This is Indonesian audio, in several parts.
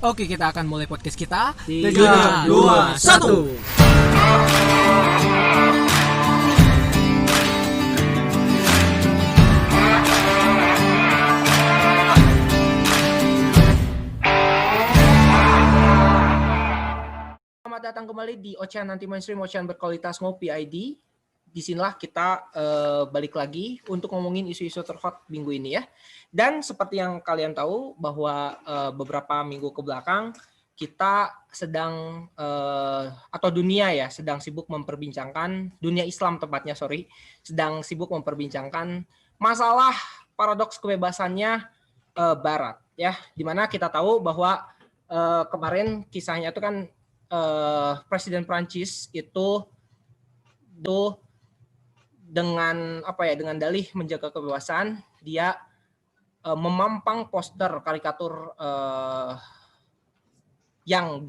Oke, kita akan mulai podcast kita. 3, 2, 1. Selamat datang kembali di Ocehan Anti Mainstream, Ocehan berkualitas Ngopi ID. Disinilah kita balik lagi untuk ngomongin isu-isu terhot minggu ini ya. Dan seperti yang kalian tahu bahwa beberapa minggu ke belakang kita sedang atau dunia ya sedang sibuk memperbincangkan, dunia Islam tepatnya sedang sibuk memperbincangkan masalah paradoks kebebasannya Barat ya. Dimana kita tahu bahwa kemarin kisahnya itu kan Presiden Prancis itu dengan dengan dalih menjaga kebebasan dia memampang poster karikatur yang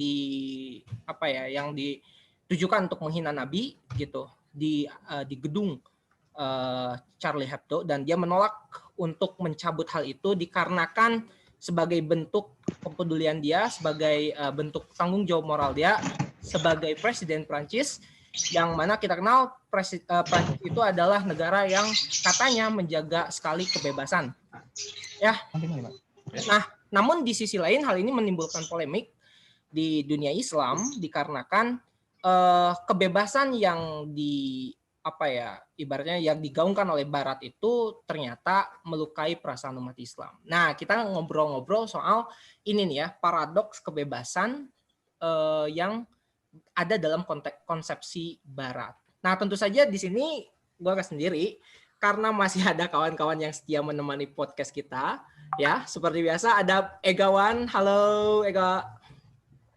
ditujukan untuk menghina Nabi gitu di gedung Charlie Hebdo, dan dia menolak untuk mencabut hal itu dikarenakan sebagai bentuk kepedulian dia, sebagai bentuk tanggung jawab moral dia sebagai Presiden Prancis, yang mana kita kenal Prancis itu adalah negara yang katanya menjaga sekali kebebasan. Ya. Nah, namun di sisi lain hal ini menimbulkan polemik di dunia Islam dikarenakan kebebasan yang ibaratnya yang digaungkan oleh Barat itu ternyata melukai perasaan umat Islam. Nah, kita ngobrol-ngobrol soal ini nih ya, paradoks kebebasan yang ada dalam konteks konsepsi Barat. Nah, tentu saja di sini gue gak sendiri karena masih ada kawan-kawan yang setia menemani podcast kita. Ya, seperti biasa ada Egawan. Halo Ega.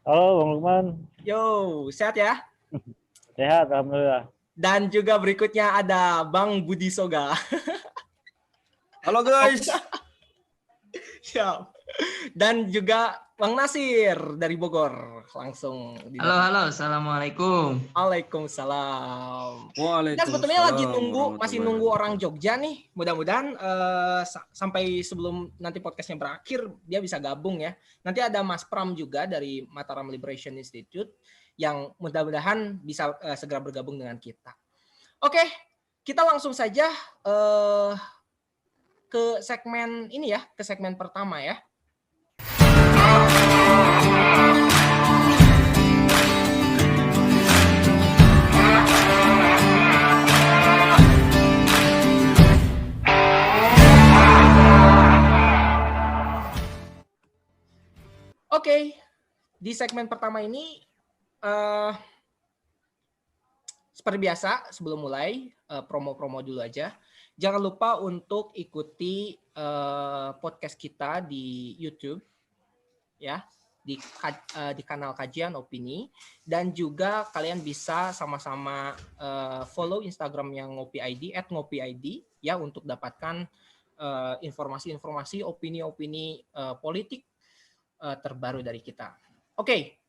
Halo Bang Lukman. Yo, sehat ya? Sehat, alhamdulillah. Dan juga berikutnya ada Bang Budi Soga. Halo guys. Siap. Dan juga Bang Nasir dari Bogor. Langsung. Halo, assalamualaikum. Waalaikumsalam. Waalaikumsalam. Kita sebetulnya lagi masih nunggu orang Jogja nih. Mudah-mudahan sampai sebelum nanti podcastnya berakhir dia bisa gabung ya. Nanti ada Mas Pram juga dari Mataram Liberation Institute yang mudah-mudahan bisa segera bergabung dengan kita. Oke, kita langsung saja ke segmen ini ya, ke segmen pertama ya. Oke, di segmen pertama ini seperti biasa sebelum mulai promo-promo dulu aja. Jangan lupa untuk ikuti podcast kita di YouTube ya, di kanal Kajian Opini, dan juga kalian bisa sama-sama follow Instagram yang Ngopi ID @ngopiid ya untuk dapatkan informasi-informasi, opini-opini politik terbaru dari kita. Oke.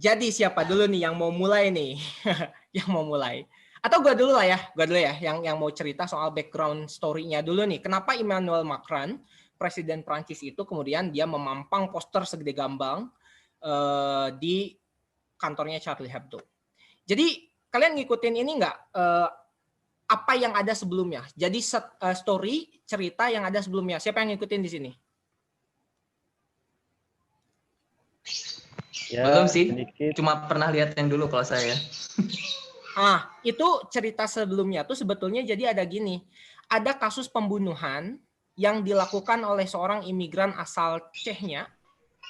Jadi siapa dulu nih yang mau mulai nih? Yang mau mulai? Atau gue dulu ya, yang mau cerita soal background story-nya dulu nih. Kenapa Emmanuel Macron, Presiden Prancis itu kemudian dia memampang poster segede gambang di kantornya Charlie Hebdo. Jadi kalian ngikutin ini nggak? Apa yang ada sebelumnya? Jadi story, cerita yang ada sebelumnya. Siapa yang ngikutin di sini? Ya, belum sih, sedikit. Cuma pernah lihat yang dulu kalau saya. Itu cerita sebelumnya tuh sebetulnya jadi ada gini. Ada kasus pembunuhan yang dilakukan oleh seorang imigran asal Chechnya,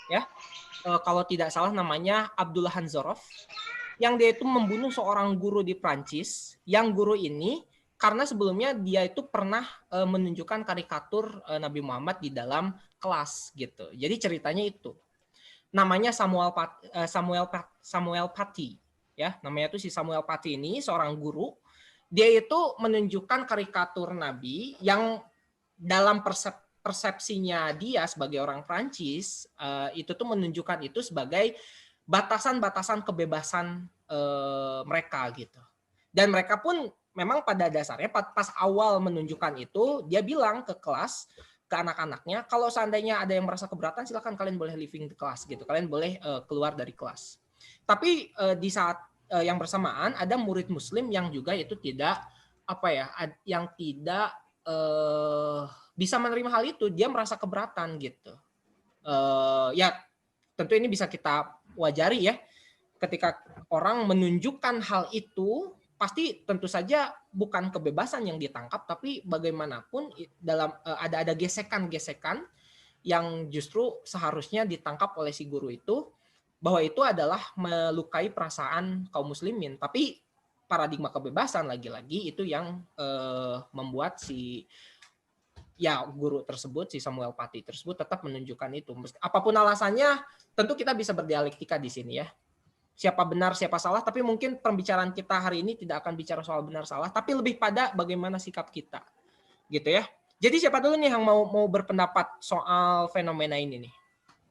ya. Kalau tidak salah namanya Abdullah Hanzarov, yang dia itu membunuh seorang guru di Prancis, yang guru ini karena sebelumnya dia itu pernah menunjukkan karikatur Nabi Muhammad di dalam kelas gitu. Jadi ceritanya itu. Namanya Samuel Paty ya, namanya itu si Samuel Paty ini seorang guru. Dia itu menunjukkan karikatur Nabi yang dalam persepsinya dia sebagai orang Prancis itu tuh menunjukkan itu sebagai batasan-batasan kebebasan mereka gitu. Dan mereka pun memang pada dasarnya pas awal menunjukkan itu dia bilang ke kelas ke anak-anaknya. Kalau seandainya ada yang merasa keberatan, silakan kalian boleh leaving the class gitu. Kalian boleh keluar dari kelas. Tapi di saat yang bersamaan ada murid Muslim yang juga itu tidak yang tidak bisa menerima hal itu. Dia merasa keberatan gitu. Ya tentu ini bisa kita wajari ya. Ketika orang menunjukkan hal itu, pasti tentu saja bukan kebebasan yang ditangkap, tapi bagaimanapun dalam ada gesekan-gesekan yang justru seharusnya ditangkap oleh si guru itu, bahwa itu adalah melukai perasaan kaum muslimin. Tapi paradigma kebebasan lagi-lagi itu yang membuat si guru tersebut, si Samuel Paty tersebut tetap menunjukkan itu. Apapun alasannya, tentu kita bisa berdialektika di sini ya. Siapa benar, siapa salah, tapi mungkin pembicaraan kita hari ini tidak akan bicara soal benar salah, tapi lebih pada bagaimana sikap kita. Gitu ya. Jadi siapa dulu nih yang mau berpendapat soal fenomena ini nih?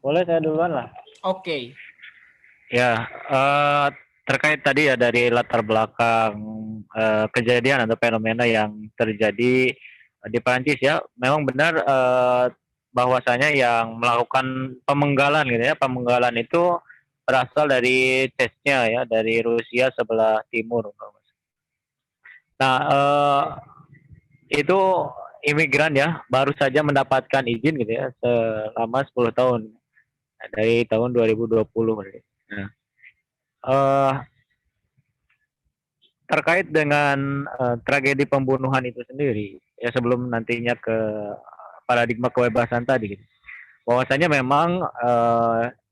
Boleh saya duluan lah. Oke. Ya, terkait tadi ya dari latar belakang kejadian atau fenomena yang terjadi di Perancis ya, memang benar bahwasanya yang melakukan pemenggalan gitu ya, pemenggalan itu berasal dari Chechnya ya, dari Rusia sebelah timur. Nah, itu imigran ya, baru saja mendapatkan izin gitu ya, selama 10 tahun dari tahun 2020. Nah, terkait dengan tragedi pembunuhan itu sendiri ya, sebelum nantinya ke paradigma kebebasan tadi gitu, bahwasanya memang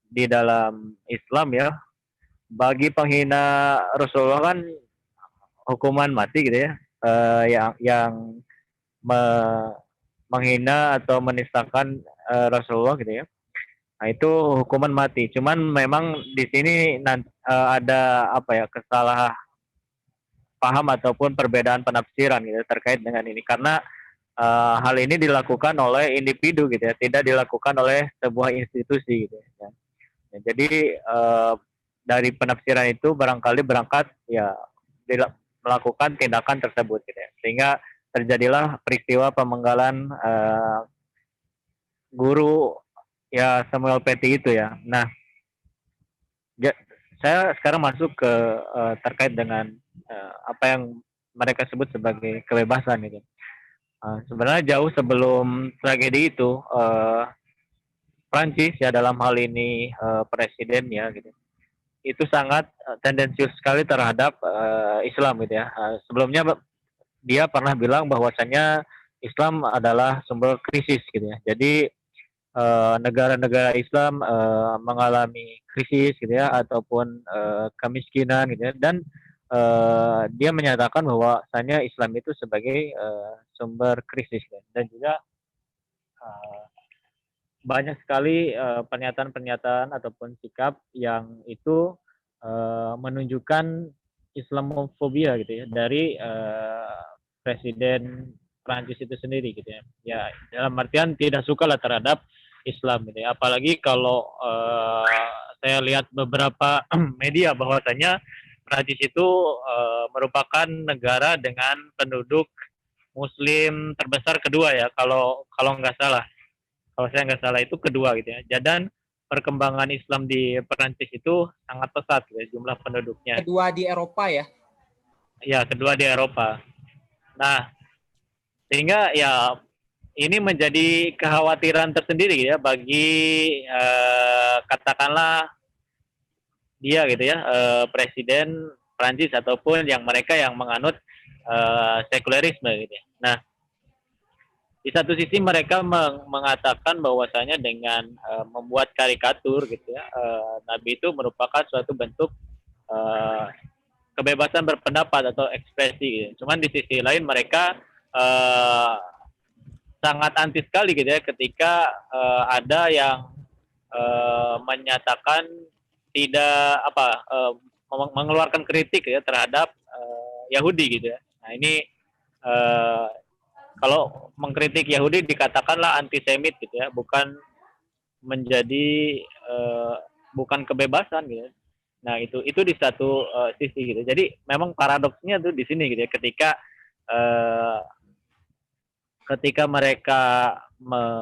di dalam Islam ya, bagi penghina Rasulullah kan hukuman mati gitu ya, yang menghina atau menistakan Rasulullah gitu ya. Nah, itu hukuman mati. Cuman memang di sini ada kesalah paham ataupun perbedaan penafsiran gitu terkait dengan ini, karena hal ini dilakukan oleh individu gitu ya, tidak dilakukan oleh sebuah institusi gitu ya. Jadi dari penafsiran itu barangkali berangkat ya melakukan tindakan tersebut gitu ya. Sehingga terjadilah peristiwa pemenggalan guru ya Samuel Paty itu ya. Nah, saya sekarang masuk ke terkait dengan apa yang mereka sebut sebagai kebebasan gitu. Sebenarnya jauh sebelum tragedi itu, Prancis ya dalam hal ini presidennya gitu, itu sangat tendensius sekali terhadap Islam gitu ya. Sebelumnya dia pernah bilang bahwasanya Islam adalah sumber krisis gitu ya. Jadi negara-negara Islam mengalami krisis gitu ya, ataupun kemiskinan gitu ya, dan dia menyatakan bahwasanya Islam itu sebagai sumber krisis gitu. Dan juga banyak sekali pernyataan-pernyataan ataupun sikap yang itu menunjukkan Islamofobia gitu ya dari Presiden Prancis itu sendiri gitu ya. Ya dalam artian tidak suka lah terhadap Islam gitu ya. Apalagi kalau saya lihat beberapa media bahwasanya Prancis itu merupakan negara dengan penduduk Muslim terbesar kedua ya, kalau nggak salah. Kalau saya nggak salah itu kedua gitu ya. Dan perkembangan Islam di Perancis itu sangat pesat gitu ya, jumlah penduduknya. Kedua di Eropa ya? Ya, kedua di Eropa. Nah, sehingga ya ini menjadi kekhawatiran tersendiri gitu ya bagi katakanlah dia gitu ya, Presiden Perancis ataupun yang mereka yang menganut sekulerisme gitu ya. Nah, di satu sisi mereka mengatakan bahwasanya dengan membuat karikatur gitu ya, Nabi itu merupakan suatu bentuk kebebasan berpendapat atau ekspresi gitu. Cuman di sisi lain mereka sangat anti sekali gitu ya ketika ada yang menyatakan tidak mengeluarkan kritik ya terhadap Yahudi gitu ya. Nah, ini kalau mengkritik Yahudi dikatakanlah antisemit gitu ya, bukan menjadi bukan kebebasan gitu. Nah, itu di satu sisi gitu. Jadi memang paradoksnya tuh di sini gitu ya, ketika mereka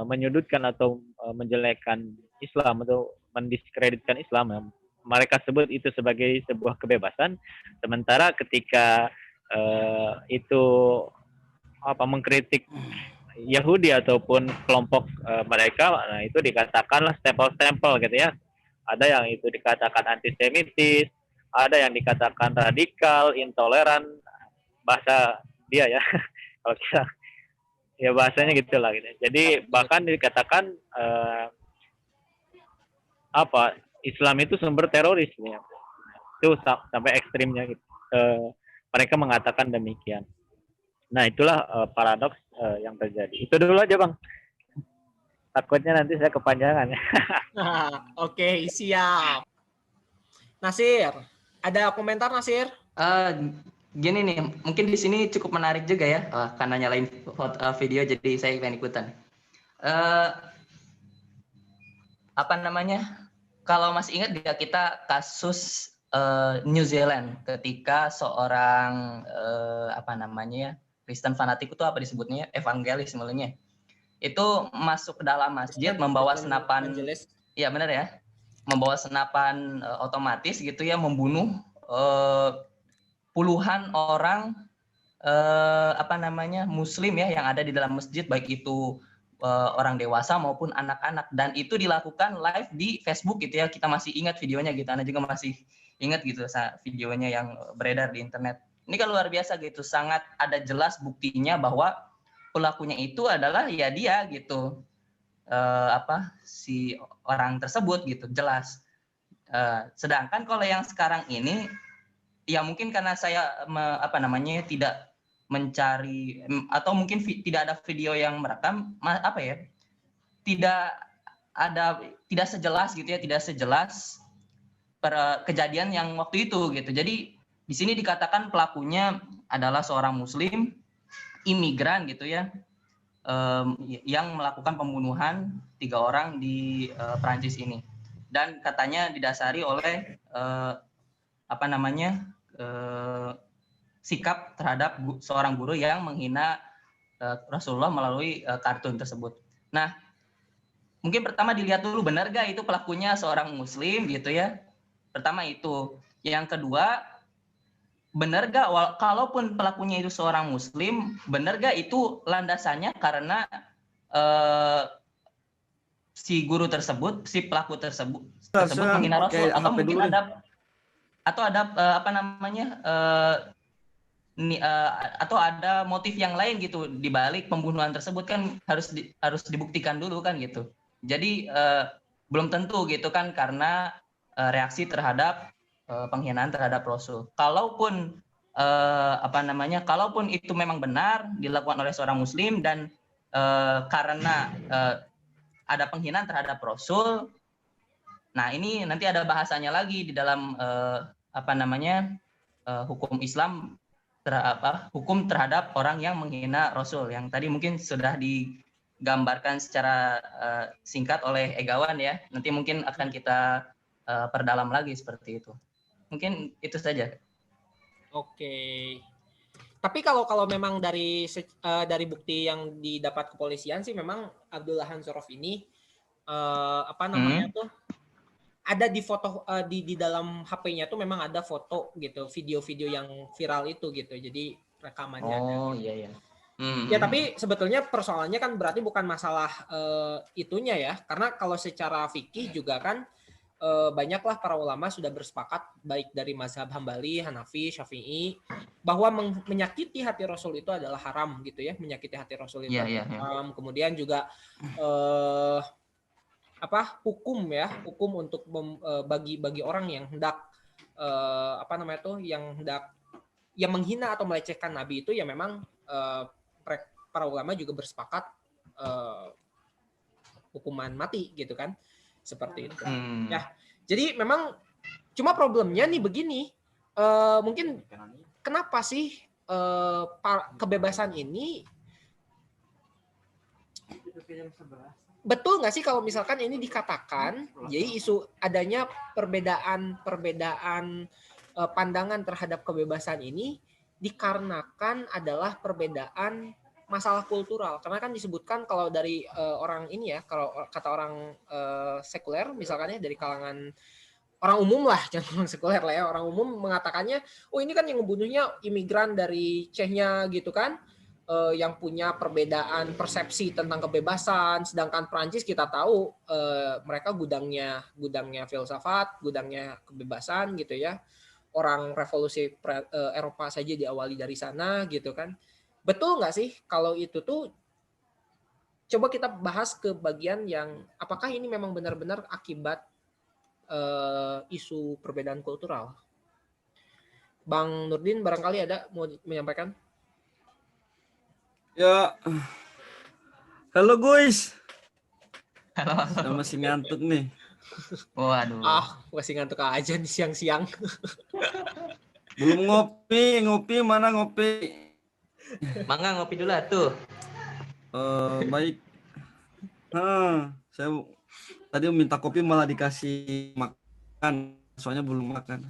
menyudutkan atau menjelekkan Islam atau mendiskreditkan Islam ya. Mereka sebut itu sebagai sebuah kebebasan, sementara ketika itu mengkritik Yahudi ataupun kelompok mereka, nah itu dikatakanlah stempel-stempel gitu ya. Ada yang itu dikatakan antisemitis, ada yang dikatakan radikal, intoleran, bahasa dia ya. Kalau kita ya bahasanya gitulah gitu. Jadi bahkan dikatakan Islam itu sumber teroris ya. Itu sampai ekstrimnya gitu. Mereka mengatakan demikian. Nah, itulah paradoks yang terjadi. Itu dulu aja, Bang. Takutnya nanti saya kepanjangan. Oke, siap. Nasir, ada komentar Nasir? Gini nih, mungkin di sini cukup menarik juga ya, karena nyalain video jadi saya pengen ikutan. Kalau masih ingat nggak kita kasus New Zealand ketika seorang Kristen fanatik itu apa disebutnya, evangelis sebenarnya, itu masuk ke dalam masjid membawa senapan, ya benar ya, membawa senapan otomatis gitu ya, membunuh puluhan orang Muslim ya yang ada di dalam masjid, baik itu orang dewasa maupun anak-anak, dan itu dilakukan live di Facebook gitu ya. Kita masih ingat videonya gitu, Anda juga masih ingat gitu videonya yang beredar di internet. Ini kan luar biasa gitu, sangat ada jelas buktinya bahwa pelakunya itu adalah ya dia gitu, si orang tersebut gitu, jelas. Sedangkan kalau yang sekarang ini ya mungkin karena saya tidak mencari, atau mungkin tidak ada video yang merekam, tidak sejelas gitu ya, tidak sejelas kejadian yang waktu itu gitu. Jadi di sini dikatakan pelakunya adalah seorang Muslim imigran gitu ya, yang melakukan pembunuhan 3 orang di Prancis ini, dan katanya didasari oleh sikap terhadap seorang guru yang menghina Rasulullah melalui kartun tersebut. Nah, mungkin pertama dilihat dulu benar gak itu pelakunya seorang Muslim gitu ya. Pertama itu. Yang kedua, benar gak kalaupun pelakunya itu seorang Muslim, benar gak itu landasannya karena si guru tersebut, si pelaku tersebut menghina Rasul, atau mungkin atau ada motif yang lain gitu di balik pembunuhan tersebut, kan harus dibuktikan dulu kan gitu. Jadi belum tentu gitu kan, karena reaksi terhadap penghinaan terhadap Rasul. Kalaupun kalaupun itu memang benar dilakukan oleh seorang Muslim dan karena ada penghinaan terhadap Rasul, nah ini nanti ada bahasanya lagi di dalam hukum Islam, hukum terhadap orang yang menghina Rasul, yang tadi mungkin sudah digambarkan secara singkat oleh Egawan ya. Nanti mungkin akan kita perdalam lagi seperti itu. Mungkin itu saja. Oke. Tapi kalau memang dari bukti yang didapat kepolisian sih, memang Abdullah Hansaroff ini ada di foto di dalam HP-nya tuh memang ada foto gitu, video-video yang viral itu gitu. Jadi rekamannya. Oh iya. Ya tapi sebetulnya persoalannya kan berarti bukan masalah itunya ya, karena kalau secara fikih juga kan banyaklah para ulama sudah bersepakat, baik dari mazhab Hambali, Hanafi, Syafi'i, bahwa menyakiti hati Rasul itu adalah haram gitu ya, menyakiti hati Rasul itu haram. Kemudian juga hukum untuk bagi orang yang hendak yang menghina atau melecehkan Nabi itu ya memang para ulama juga bersepakat hukuman mati gitu kan, seperti itu. Ya, jadi memang cuma problemnya nih begini, mungkin kenapa sih kebebasan ini, betul nggak sih kalau misalkan ini dikatakan, jadi isu adanya perbedaan pandangan terhadap kebebasan ini dikarenakan adalah perbedaan masalah kultural. Karena kan disebutkan kalau dari orang ini ya, kalau kata orang sekuler misalkan ya, dari kalangan orang umum lah, jangan orang sekuler lah ya, orang umum mengatakannya, oh ini kan yang membunuhnya imigran dari Chechnya gitu kan, yang punya perbedaan persepsi tentang kebebasan, sedangkan Prancis kita tahu mereka gudangnya filsafat, gudangnya kebebasan gitu ya. Orang revolusi Eropa saja diawali dari sana gitu kan. Betul nggak sih kalau itu tuh, coba kita bahas ke bagian yang apakah ini memang benar-benar akibat isu perbedaan kultural. Bang Nurdin barangkali ada mau menyampaikan? Ya, halo guys. Halo. Saya masih ngantuk nih. Waduh. Masih ngantuk aja nih siang-siang. Belum ngopi mana ngopi? Mangga ngopi dulu tuh. Baik. Saya tadi minta kopi malah dikasih makan, soalnya belum makan.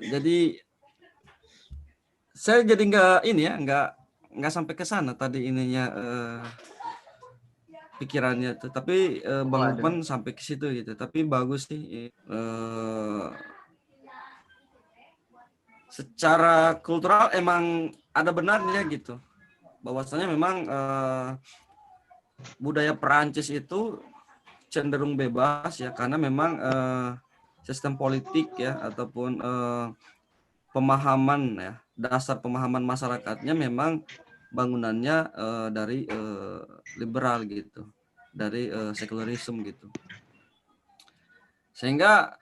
Jadi saya jadi nggak sampai ke sana tadi ininya pikirannya tuh, tapi Bang Lukman sampai ke situ gitu. Tapi bagus sih. Secara kultural emang ada benarnya gitu, bahwasanya memang budaya Perancis itu cenderung bebas ya, karena memang sistem politik ya ataupun pemahaman ya, dasar pemahaman masyarakatnya memang bangunannya dari liberal gitu, dari sekularisme gitu, sehingga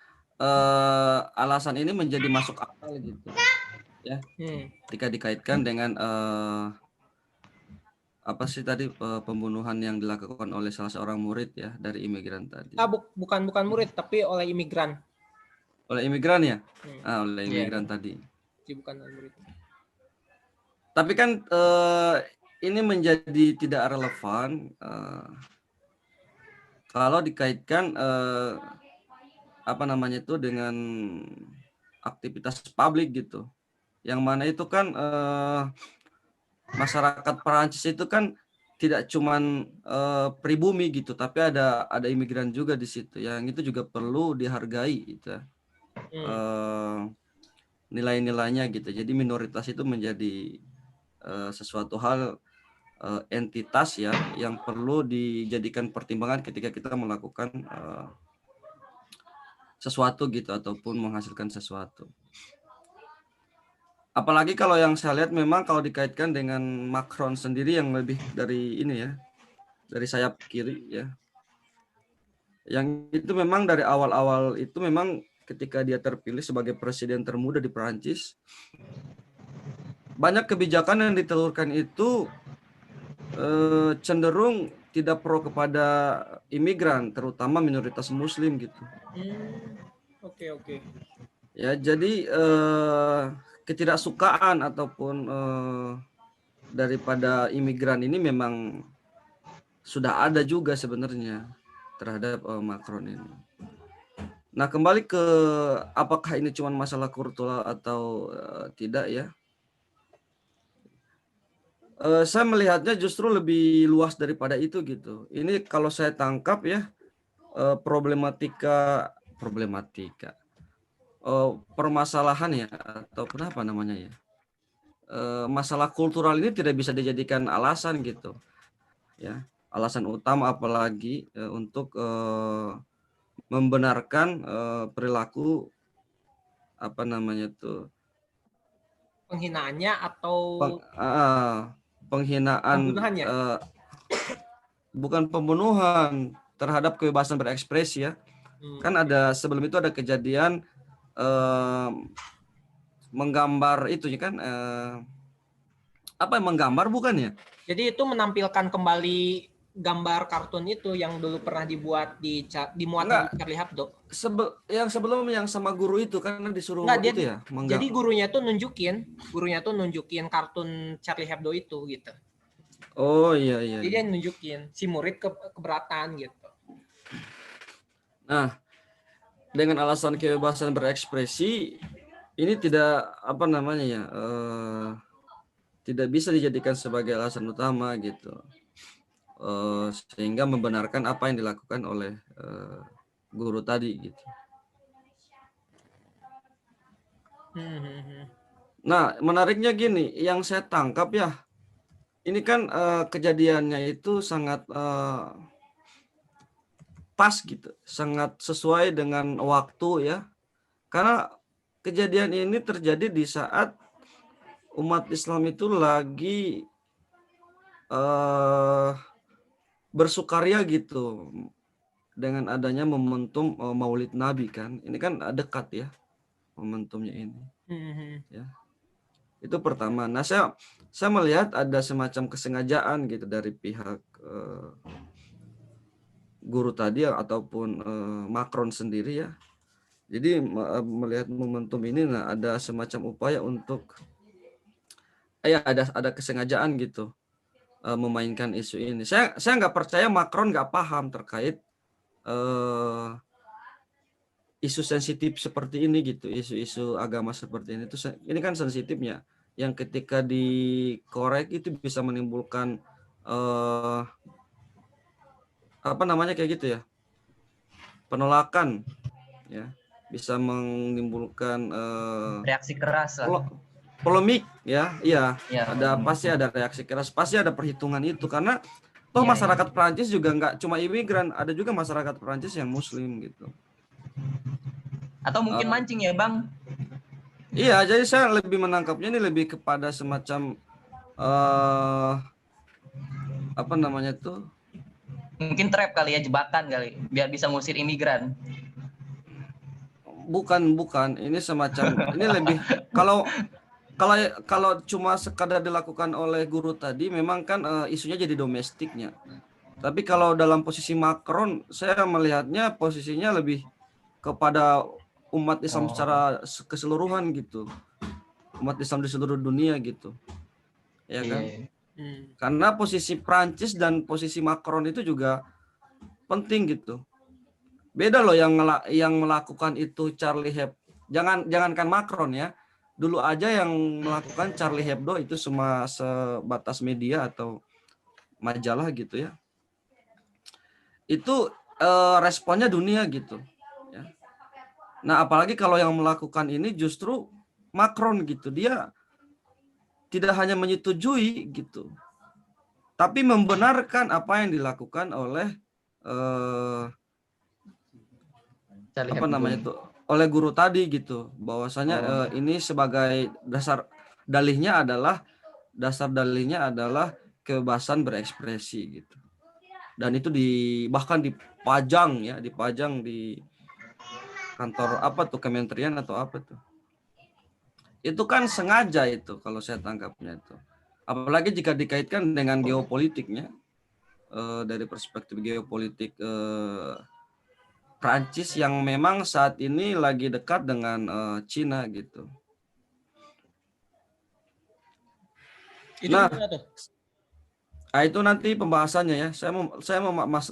alasan ini menjadi masuk akal gitu ya, ketika dikaitkan dengan apa sih tadi pembunuhan yang dilakukan oleh salah seorang murid ya dari imigran tadi. Bukan murid tapi oleh imigran. Oleh imigran ya? Oleh imigran tadi. Bukan murid. Tapi kan ini menjadi tidak relevan kalau dikaitkan apa namanya itu dengan aktivitas publik gitu, yang mana itu kan masyarakat Perancis itu kan tidak cuman pribumi gitu, tapi ada imigran juga di situ, yang itu juga perlu dihargai gitu. Nilai-nilainya gitu. Jadi minoritas itu menjadi sesuatu hal entitas ya yang perlu dijadikan pertimbangan ketika kita melakukan sesuatu gitu ataupun menghasilkan sesuatu. Apalagi kalau yang saya lihat memang kalau dikaitkan dengan Macron sendiri yang lebih dari ini ya, dari sayap kiri ya. Yang itu memang dari awal-awal itu memang ketika dia terpilih sebagai presiden termuda di Perancis, banyak kebijakan yang ditelurkan itu cenderung tidak pro kepada imigran, terutama minoritas Muslim gitu. Oke. Ya, jadi ketidaksukaan ataupun daripada imigran ini memang sudah ada juga sebenarnya terhadap Macron ini. Nah, kembali ke apakah ini cuma masalah kultural atau tidak ya? Saya melihatnya justru lebih luas daripada itu gitu. Ini kalau saya tangkap ya, permasalahan ya atau kenapa namanya ya, masalah kultural ini tidak bisa dijadikan alasan gitu ya, alasan utama apalagi untuk membenarkan perilaku apa namanya tuh, penghinaannya atau penghinaan, bukan pembunuhan terhadap kebebasan berekspresi ya. Kan ada sebelum itu ada kejadian menggambar itu ya kan, apa yang menggambar bukan ya? Jadi itu menampilkan kembali gambar kartun itu yang dulu pernah dibuat dimuat di Charlie Hebdo. Yang sebelum yang sama guru itu kan disuruh itu ya. Jadi gurunya tuh nunjukin kartun Charlie Hebdo itu gitu. Oh iya. Jadi dia nunjukin si murid keberatan gitu. Nah, dengan alasan kebebasan berekspresi ini tidak apa namanya ya, tidak bisa dijadikan sebagai alasan utama gitu, sehingga membenarkan apa yang dilakukan oleh guru tadi gitu. Nah, menariknya gini, yang saya tangkap ya, ini kan kejadiannya itu sangat pas gitu, sangat sesuai dengan waktu ya, karena kejadian ini terjadi di saat umat Islam itu lagi bersukaria gitu dengan adanya momentum Maulid Nabi kan. Ini kan dekat ya momentumnya ini. Ya. Itu pertama. Nah, saya melihat ada semacam kesengajaan gitu dari pihak guru tadi ataupun Macron sendiri ya. Jadi melihat momentum ini, nah ada semacam upaya untuk ada kesengajaan gitu memainkan isu ini. Saya nggak percaya Macron nggak paham terkait isu sensitif seperti ini gitu, isu-isu agama seperti ini. Ini kan sensitifnya, yang ketika dikorek itu bisa menimbulkan apa namanya kayak gitu ya, penolakan ya, bisa menimbulkan reaksi keras lah. Polemik ya, iya. Pasti ada reaksi keras, pasti ada perhitungan itu, karena toh masyarakat Prancis juga nggak cuma imigran, ada juga masyarakat Prancis yang Muslim gitu. Atau mungkin mancing ya Bang? Iya, jadi saya lebih menangkapnya ini lebih kepada semacam apa namanya tuh? Mungkin trap kali ya, jebakan kali, biar bisa ngusir imigran. Bukan. Ini semacam ini lebih kalau cuma sekadar dilakukan oleh guru tadi, memang kan isunya jadi domestiknya. Tapi kalau dalam posisi Macron, saya melihatnya posisinya lebih kepada umat Islam secara keseluruhan gitu. Umat Islam di seluruh dunia gitu. Ya kan? Karena posisi Prancis dan posisi Macron itu juga penting gitu. Beda loh yang melakukan itu Charlie Hebdo. Jangankan Macron ya. Dulu aja yang melakukan Charlie Hebdo itu cuma sebatas media atau majalah gitu ya. Itu responnya dunia gitu. Ya. Nah, apalagi kalau yang melakukan ini justru Macron gitu. Dia tidak hanya menyetujui gitu, tapi membenarkan apa yang dilakukan oleh apa namanya itu, oleh guru tadi gitu, bahwasanya ini sebagai dasar dalihnya adalah kebebasan berekspresi gitu, dan itu bahkan dipajang di kantor apa tuh, kementerian atau apa tuh, itu kan sengaja itu kalau saya tangkapnya itu, apalagi jika dikaitkan dengan geopolitiknya, dari perspektif geopolitik Prancis yang memang saat ini lagi dekat dengan Cina gitu. Itu nanti pembahasannya ya. Saya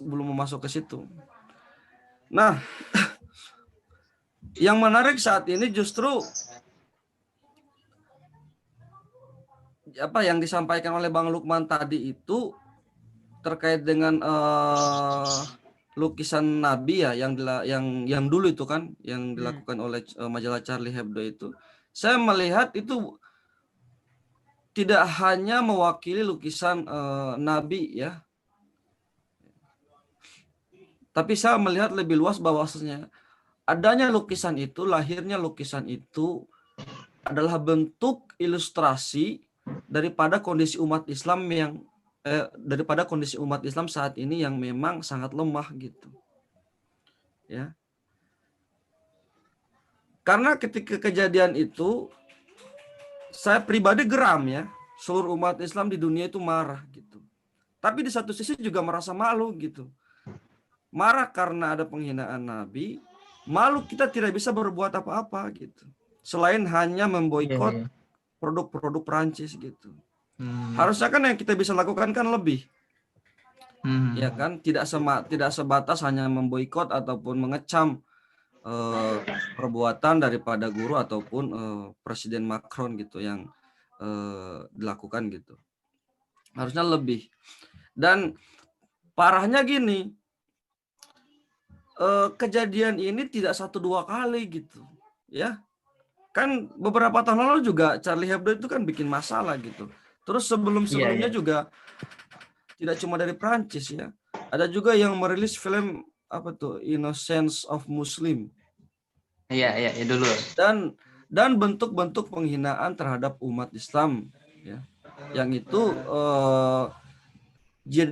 belum mau masuk ke situ. Nah, yang menarik saat ini justru apa yang disampaikan oleh Bang Lukman tadi itu terkait dengan lukisan Nabi ya, yang dulu itu kan yang dilakukan oleh majalah Charlie Hebdo itu. Saya melihat itu tidak hanya mewakili lukisan Nabi ya, tapi saya melihat lebih luas bahwasanya adanya lukisan itu, lahirnya lukisan itu adalah bentuk ilustrasi daripada kondisi umat Islam saat ini yang memang sangat lemah gitu. Ya. Karena ketika kejadian itu saya pribadi geram ya. Seluruh umat Islam di dunia itu marah gitu. Tapi di satu sisi juga merasa malu gitu. Marah karena ada penghinaan Nabi, malu kita tidak bisa berbuat apa-apa gitu. Selain hanya memboikot produk-produk Prancis gitu. Harusnya kan yang kita bisa lakukan kan lebih. Ya kan, tidak sebatas hanya memboikot ataupun mengecam perbuatan daripada guru ataupun Presiden Macron gitu yang dilakukan gitu. Harusnya lebih. Dan parahnya gini, kejadian ini tidak 1-2 kali gitu, ya. Kan beberapa tahun lalu juga Charlie Hebdo itu kan bikin masalah gitu. Terus sebelumnya juga tidak cuma dari Prancis ya. Ada juga yang merilis film apa tuh, Innocence of Muslim. Iya dulu. Dan bentuk-bentuk penghinaan terhadap umat Islam ya. Yang itu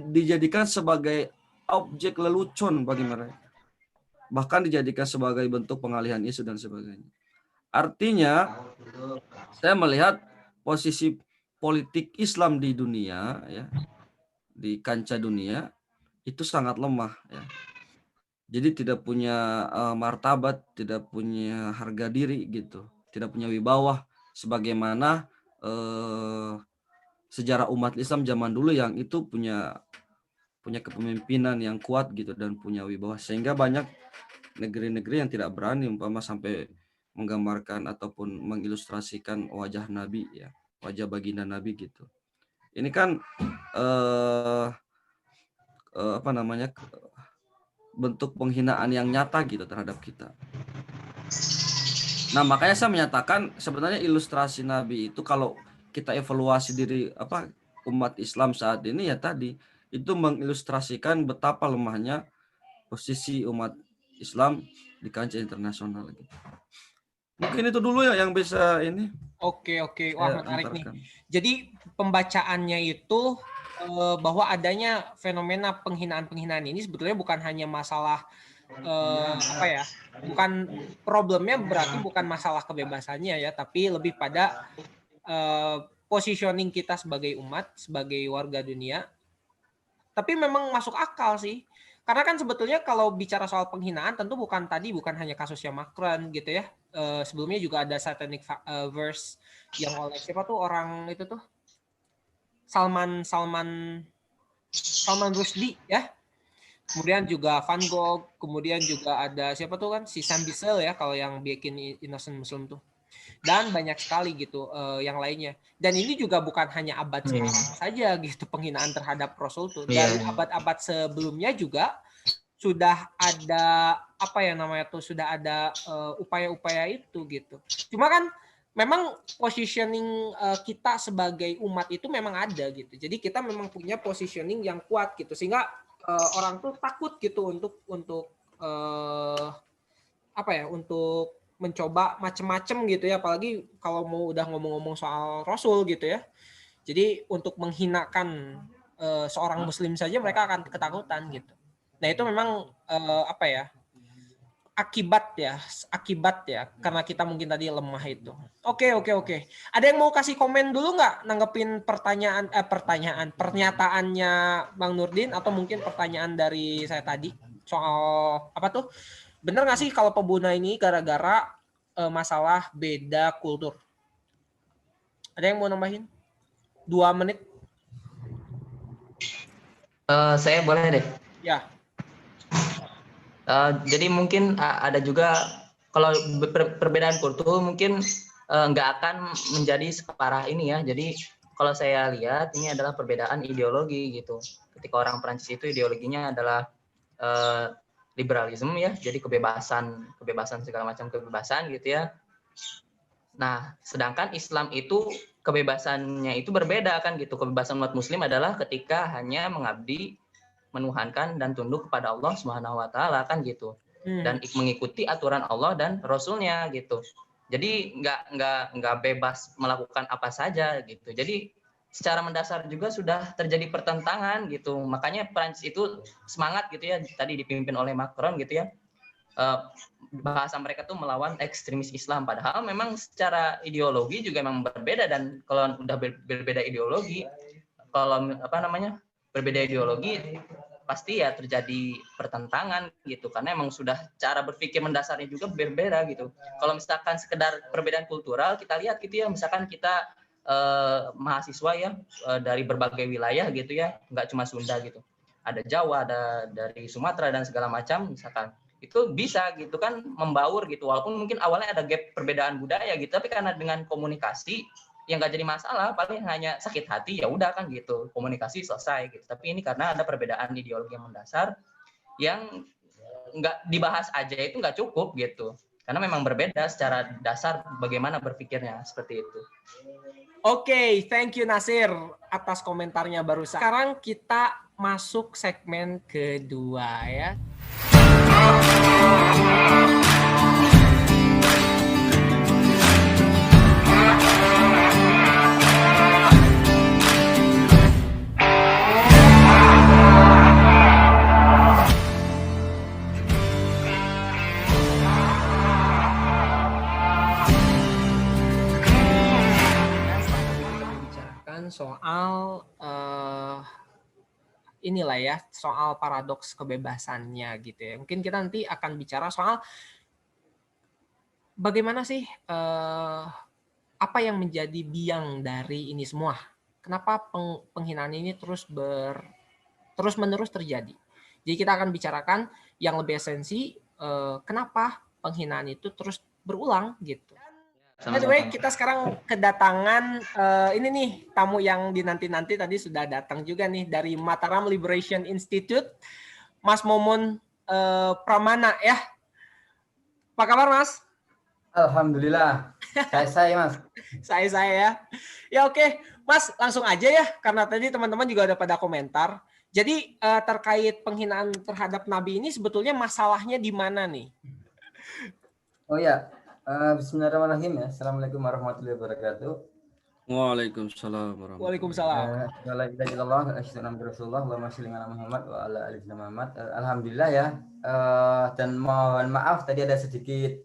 dijadikan sebagai objek lelucon bagi mereka. Bahkan dijadikan sebagai bentuk pengalihan isu dan sebagainya. Artinya, saya melihat posisi politik Islam di dunia, ya, di kancah dunia itu sangat lemah, ya. Jadi tidak punya martabat, tidak punya harga diri gitu, tidak punya wibawa sebagaimana sejarah umat Islam zaman dulu yang itu punya kepemimpinan yang kuat gitu dan punya wibawa, sehingga banyak negeri-negeri yang tidak berani umpama sampai menggambarkan ataupun mengilustrasikan wajah Nabi ya, wajah baginda Nabi gitu. Ini kan bentuk penghinaan yang nyata gitu terhadap kita. Nah, makanya saya menyatakan sebenarnya ilustrasi Nabi itu kalau kita evaluasi diri umat Islam saat ini ya tadi itu mengilustrasikan betapa lemahnya posisi umat Islam di kancah internasional gitu. Mungkin itu dulu ya yang bisa ini. Oke. Wah, menarik nih. Jadi pembacaannya itu bahwa adanya fenomena penghinaan ini sebetulnya bukan hanya masalah bukan problemnya berarti bukan masalah kebebasannya ya, tapi lebih pada positioning kita sebagai umat, sebagai warga dunia. Tapi memang masuk akal sih. Karena kan sebetulnya kalau bicara soal penghinaan tentu bukan hanya kasusnya Macron gitu ya. Sebelumnya juga ada satanic verse yang oleh siapa tuh orang itu tuh Salman Rushdie ya. Kemudian juga Van Gogh, kemudian juga ada siapa tuh kan si Sam Bissell ya kalau yang bikin Innocent Muslim tuh. Dan banyak sekali gitu yang lainnya. Dan ini juga bukan hanya abad sekarang saja gitu penghinaan terhadap Rasul tuh. Dari abad-abad sebelumnya juga sudah ada sudah ada upaya-upaya itu gitu. Cuma kan memang positioning kita sebagai umat itu memang ada gitu. Jadi kita memang punya positioning yang kuat gitu sehingga orang tuh takut gitu untuk untuk mencoba macem-macem gitu ya, apalagi kalau mau udah ngomong-ngomong soal Rasul gitu ya. Jadi untuk menghinakan seorang Muslim saja mereka akan ketakutan gitu. Nah itu memang akibat ya karena kita mungkin tadi lemah itu. Oke. Ada yang mau kasih komen dulu nggak nanggepin pernyataannya Bang Nurdin atau mungkin pertanyaan dari saya tadi soal apa tuh? Bener nggak sih kalau pembunuh ini gara-gara masalah beda kultur? Ada yang mau nambahin? 2 menit. Saya boleh deh. Ya. Jadi mungkin ada juga kalau perbedaan kultur mungkin nggak akan menjadi separah ini ya. Jadi kalau saya lihat ini adalah perbedaan ideologi gitu. Ketika orang Prancis itu ideologinya adalah liberalisme ya, jadi kebebasan segala macam kebebasan gitu ya. Nah, sedangkan Islam itu kebebasannya itu berbeda kan gitu. Kebebasan umat Muslim adalah ketika hanya mengabdi, menuhankan dan tunduk kepada Allah Subhanahu wa taala kan gitu. Dan mengikuti aturan Allah dan Rasulnya gitu. Jadi nggak bebas melakukan apa saja gitu. Jadi secara mendasar juga sudah terjadi pertentangan gitu. Makanya Prancis itu semangat gitu ya, tadi dipimpin oleh Macron gitu ya. Bahasa mereka tuh melawan ekstremis Islam, padahal memang secara ideologi juga memang berbeda. Dan kalau udah berbeda ideologi, berbeda ideologi pasti ya terjadi pertentangan gitu, karena emang sudah cara berpikir mendasarnya juga berbeda gitu. Kalau misalkan sekedar perbedaan kultural kita lihat gitu ya, misalkan kita mahasiswa ya dari berbagai wilayah gitu ya, nggak cuma Sunda gitu, ada Jawa, ada dari Sumatera dan segala macam, misalkan itu bisa gitu kan membaur gitu, walaupun mungkin awalnya ada gap perbedaan budaya gitu, tapi karena dengan komunikasi yang nggak jadi masalah, paling hanya sakit hati ya udah kan gitu, komunikasi selesai gitu. Tapi ini karena ada perbedaan ideologi yang mendasar yang nggak dibahas aja itu nggak cukup gitu, karena memang berbeda secara dasar bagaimana berpikirnya seperti itu. Oke, thank you Nasir atas komentarnya barusan. Sekarang kita masuk segmen kedua ya. Soal inilah ya, soal paradoks kebebasannya gitu ya. Mungkin kita nanti akan bicara soal bagaimana sih apa yang menjadi biang dari ini semua. Kenapa penghinaan ini terus menerus terjadi. Jadi kita akan bicarakan yang lebih esensi kenapa penghinaan itu terus berulang gitu. Anyway, kita sekarang kedatangan ini nih tamu yang dinanti-nanti tadi sudah datang juga nih dari Mataram Liberation Institute, Mas Momon Pramana ya. Apa kabar Mas? Alhamdulillah. Saya Mas. Saya ya. Ya oke, Mas langsung aja ya karena tadi teman-teman juga ada pada komentar. Jadi terkait penghinaan terhadap Nabi ini sebetulnya masalahnya di mana nih? Oh ya. Bismillahirrahmanirrahim ya. Assalamualaikum warahmatullahi wabarakatuh. Waalaikumsalam Waalaikumsalam. Alhamdulillah ya. Dan mohon maaf tadi ada sedikit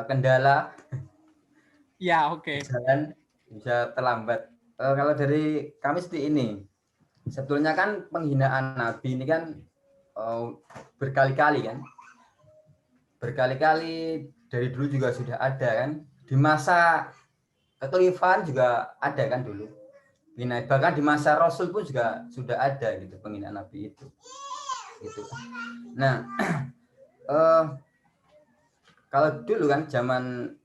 kendala. Ya oke. Jalan bisa terlambat. Kalau dari kami seperti ini, sebetulnya kan penghinaan Nabi ini kan berkali-kali kan. Berkali-kali dari dulu juga sudah ada kan, di masa kekhalifahan juga ada kan dulu, bahkan di masa Rasul pun juga sudah ada gitu penghinaan Nabi itu gitu. Nah kalau dulu kan zaman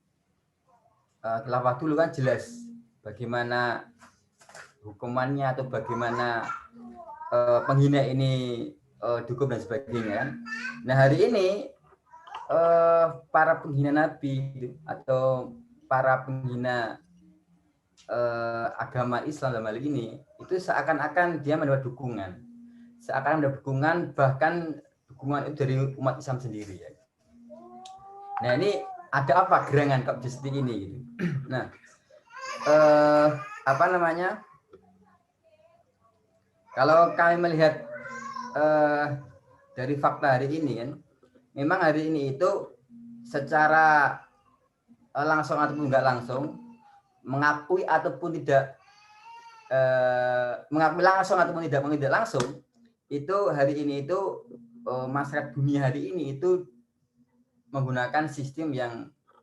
khilafah dulu kan jelas bagaimana hukumannya atau bagaimana penghina ini dihukum dan sebagainya kan. Nah hari ini para penghina Nabi atau para penghina agama Islam dalam hal ini itu seakan-akan dia mendapat dukungan, bahkan dukungan itu dari umat Islam sendiri ya. Nah ini ada apa gerangan kok seperti ini gitu. Nah kalau kami melihat dari fakta hari ini kan, memang hari ini itu secara langsung ataupun enggak langsung, mengakui ataupun tidak mengakui langsung ataupun tidak langsung, itu hari ini itu masyarakat dunia hari ini itu menggunakan sistem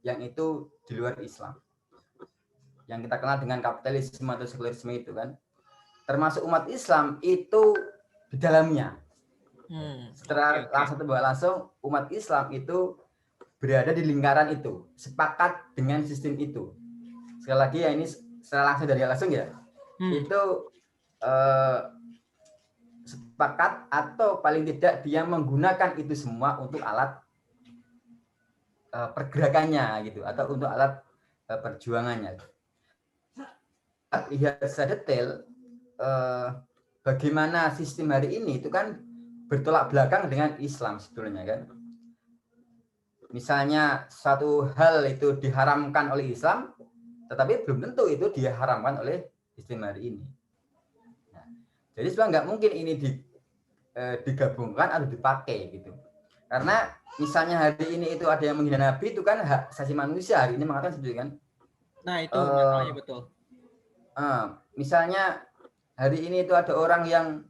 yang itu di luar Islam, yang kita kenal dengan kapitalisme atau sekularisme itu kan, termasuk umat Islam itu di dalamnya. Secara langsung atau langsung umat Islam itu berada di lingkaran itu, sepakat dengan sistem itu. Sekali lagi ya ini secara langsung dari langsung ya, itu sepakat atau paling tidak dia menggunakan itu semua untuk alat pergerakannya gitu, atau untuk alat perjuangannya. Lihat secara detail bagaimana sistem hari ini itu kan bertolak belakang dengan Islam sebetulnya kan. Misalnya suatu hal itu diharamkan oleh Islam, tetapi belum tentu itu diharamkan oleh sistem hari ini. Nah, jadi sebenarnya nggak mungkin ini digabungkan atau dipakai gitu. Karena misalnya hari ini itu ada yang menghina Nabi, itu kan hak asasi manusia, hari ini mengatakan seperti itu kan. Nah itu masalahnya betul. Misalnya hari ini itu ada orang yang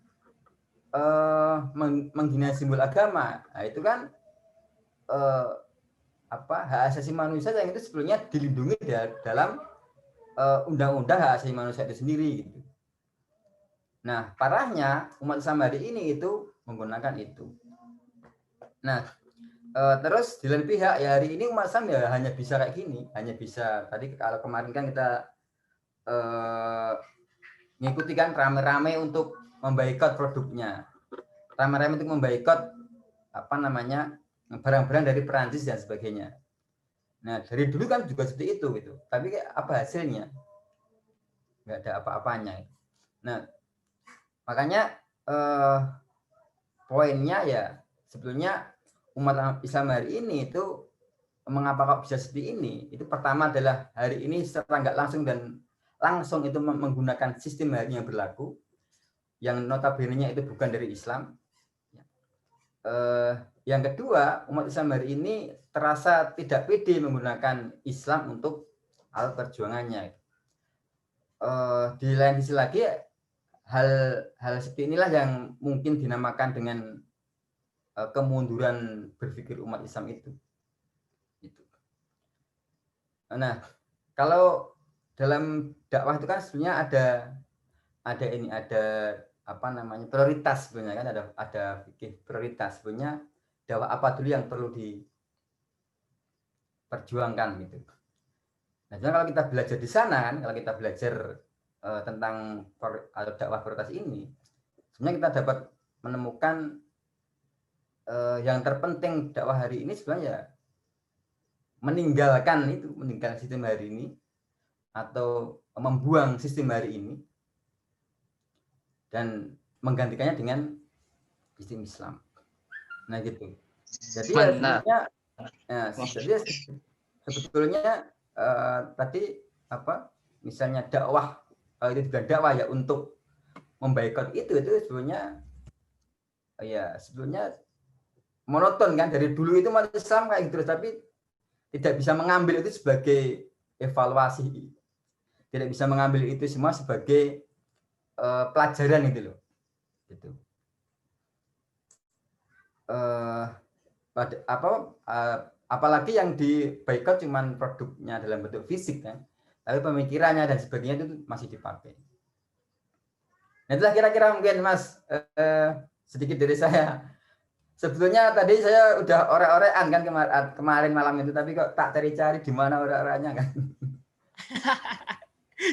menghina simbol agama, nah itu kan hak asasi manusia yang itu sebelumnya dilindungi dalam undang-undang hak asasi manusia itu sendiri gitu. Nah parahnya umat Islam hari ini itu menggunakan itu. Nah Terus di lain pihak ya hari ini umat Islam ya hanya bisa kayak gini, hanya bisa tadi kalau kemarin kan kita ngikuti kan rame-rame untuk memboikot produknya, rame-rame untuk memboikot apa namanya barang-barang dari Perancis dan sebagainya. Nah dari dulu kan juga seperti itu gitu, tapi apa hasilnya? Nggak ada apa-apanya. Nah makanya poinnya ya sebetulnya umat Islam hari ini itu mengapa kok bisa seperti ini? Itu pertama adalah hari ini secara nggak langsung dan langsung itu menggunakan sistem hari yang berlaku, yang notabene-nya itu bukan dari Islam. Yang kedua, umat Islam hari ini terasa tidak pede menggunakan Islam untuk hal perjuangannya. Di lain sisi lagi, hal seperti inilah yang mungkin dinamakan dengan kemunduran berpikir umat Islam itu. Nah, kalau dalam dakwah itu kan sebenarnya ada apa namanya prioritas sebenarnya kan ada fikih prioritas sebenarnya dakwah apa dulu yang perlu diperjuangkan gitu. Nah, kalau kita belajar di sana kan, kalau kita belajar tentang dakwah prioritas ini, sebenarnya kita dapat menemukan yang terpenting dakwah hari ini sebenarnya meninggalkan sistem hari ini atau membuang sistem hari ini dan menggantikannya dengan sistem Islam. Nah gitu. Jadi sebetulnya tadi apa misalnya dakwah itu juga dakwah ya untuk memboikot itu sebenarnya ya sebetulnya monoton kan dari dulu itu umat Islam kayak gitu tapi tidak bisa mengambil itu sebagai evaluasi, tidak bisa mengambil itu semua sebagai pelajaran itu loh, gitu. Apalagi yang diboikot cuman produknya dalam bentuk fisik kan, tapi pemikirannya dan sebagainya itu masih dipakai. Nah, itulah kira-kira mungkin Mas sedikit dari saya. Sebetulnya tadi saya udah ore-orean kan kemarin malam itu, tapi kok tak cari-cari di mana ore-oreannya kan.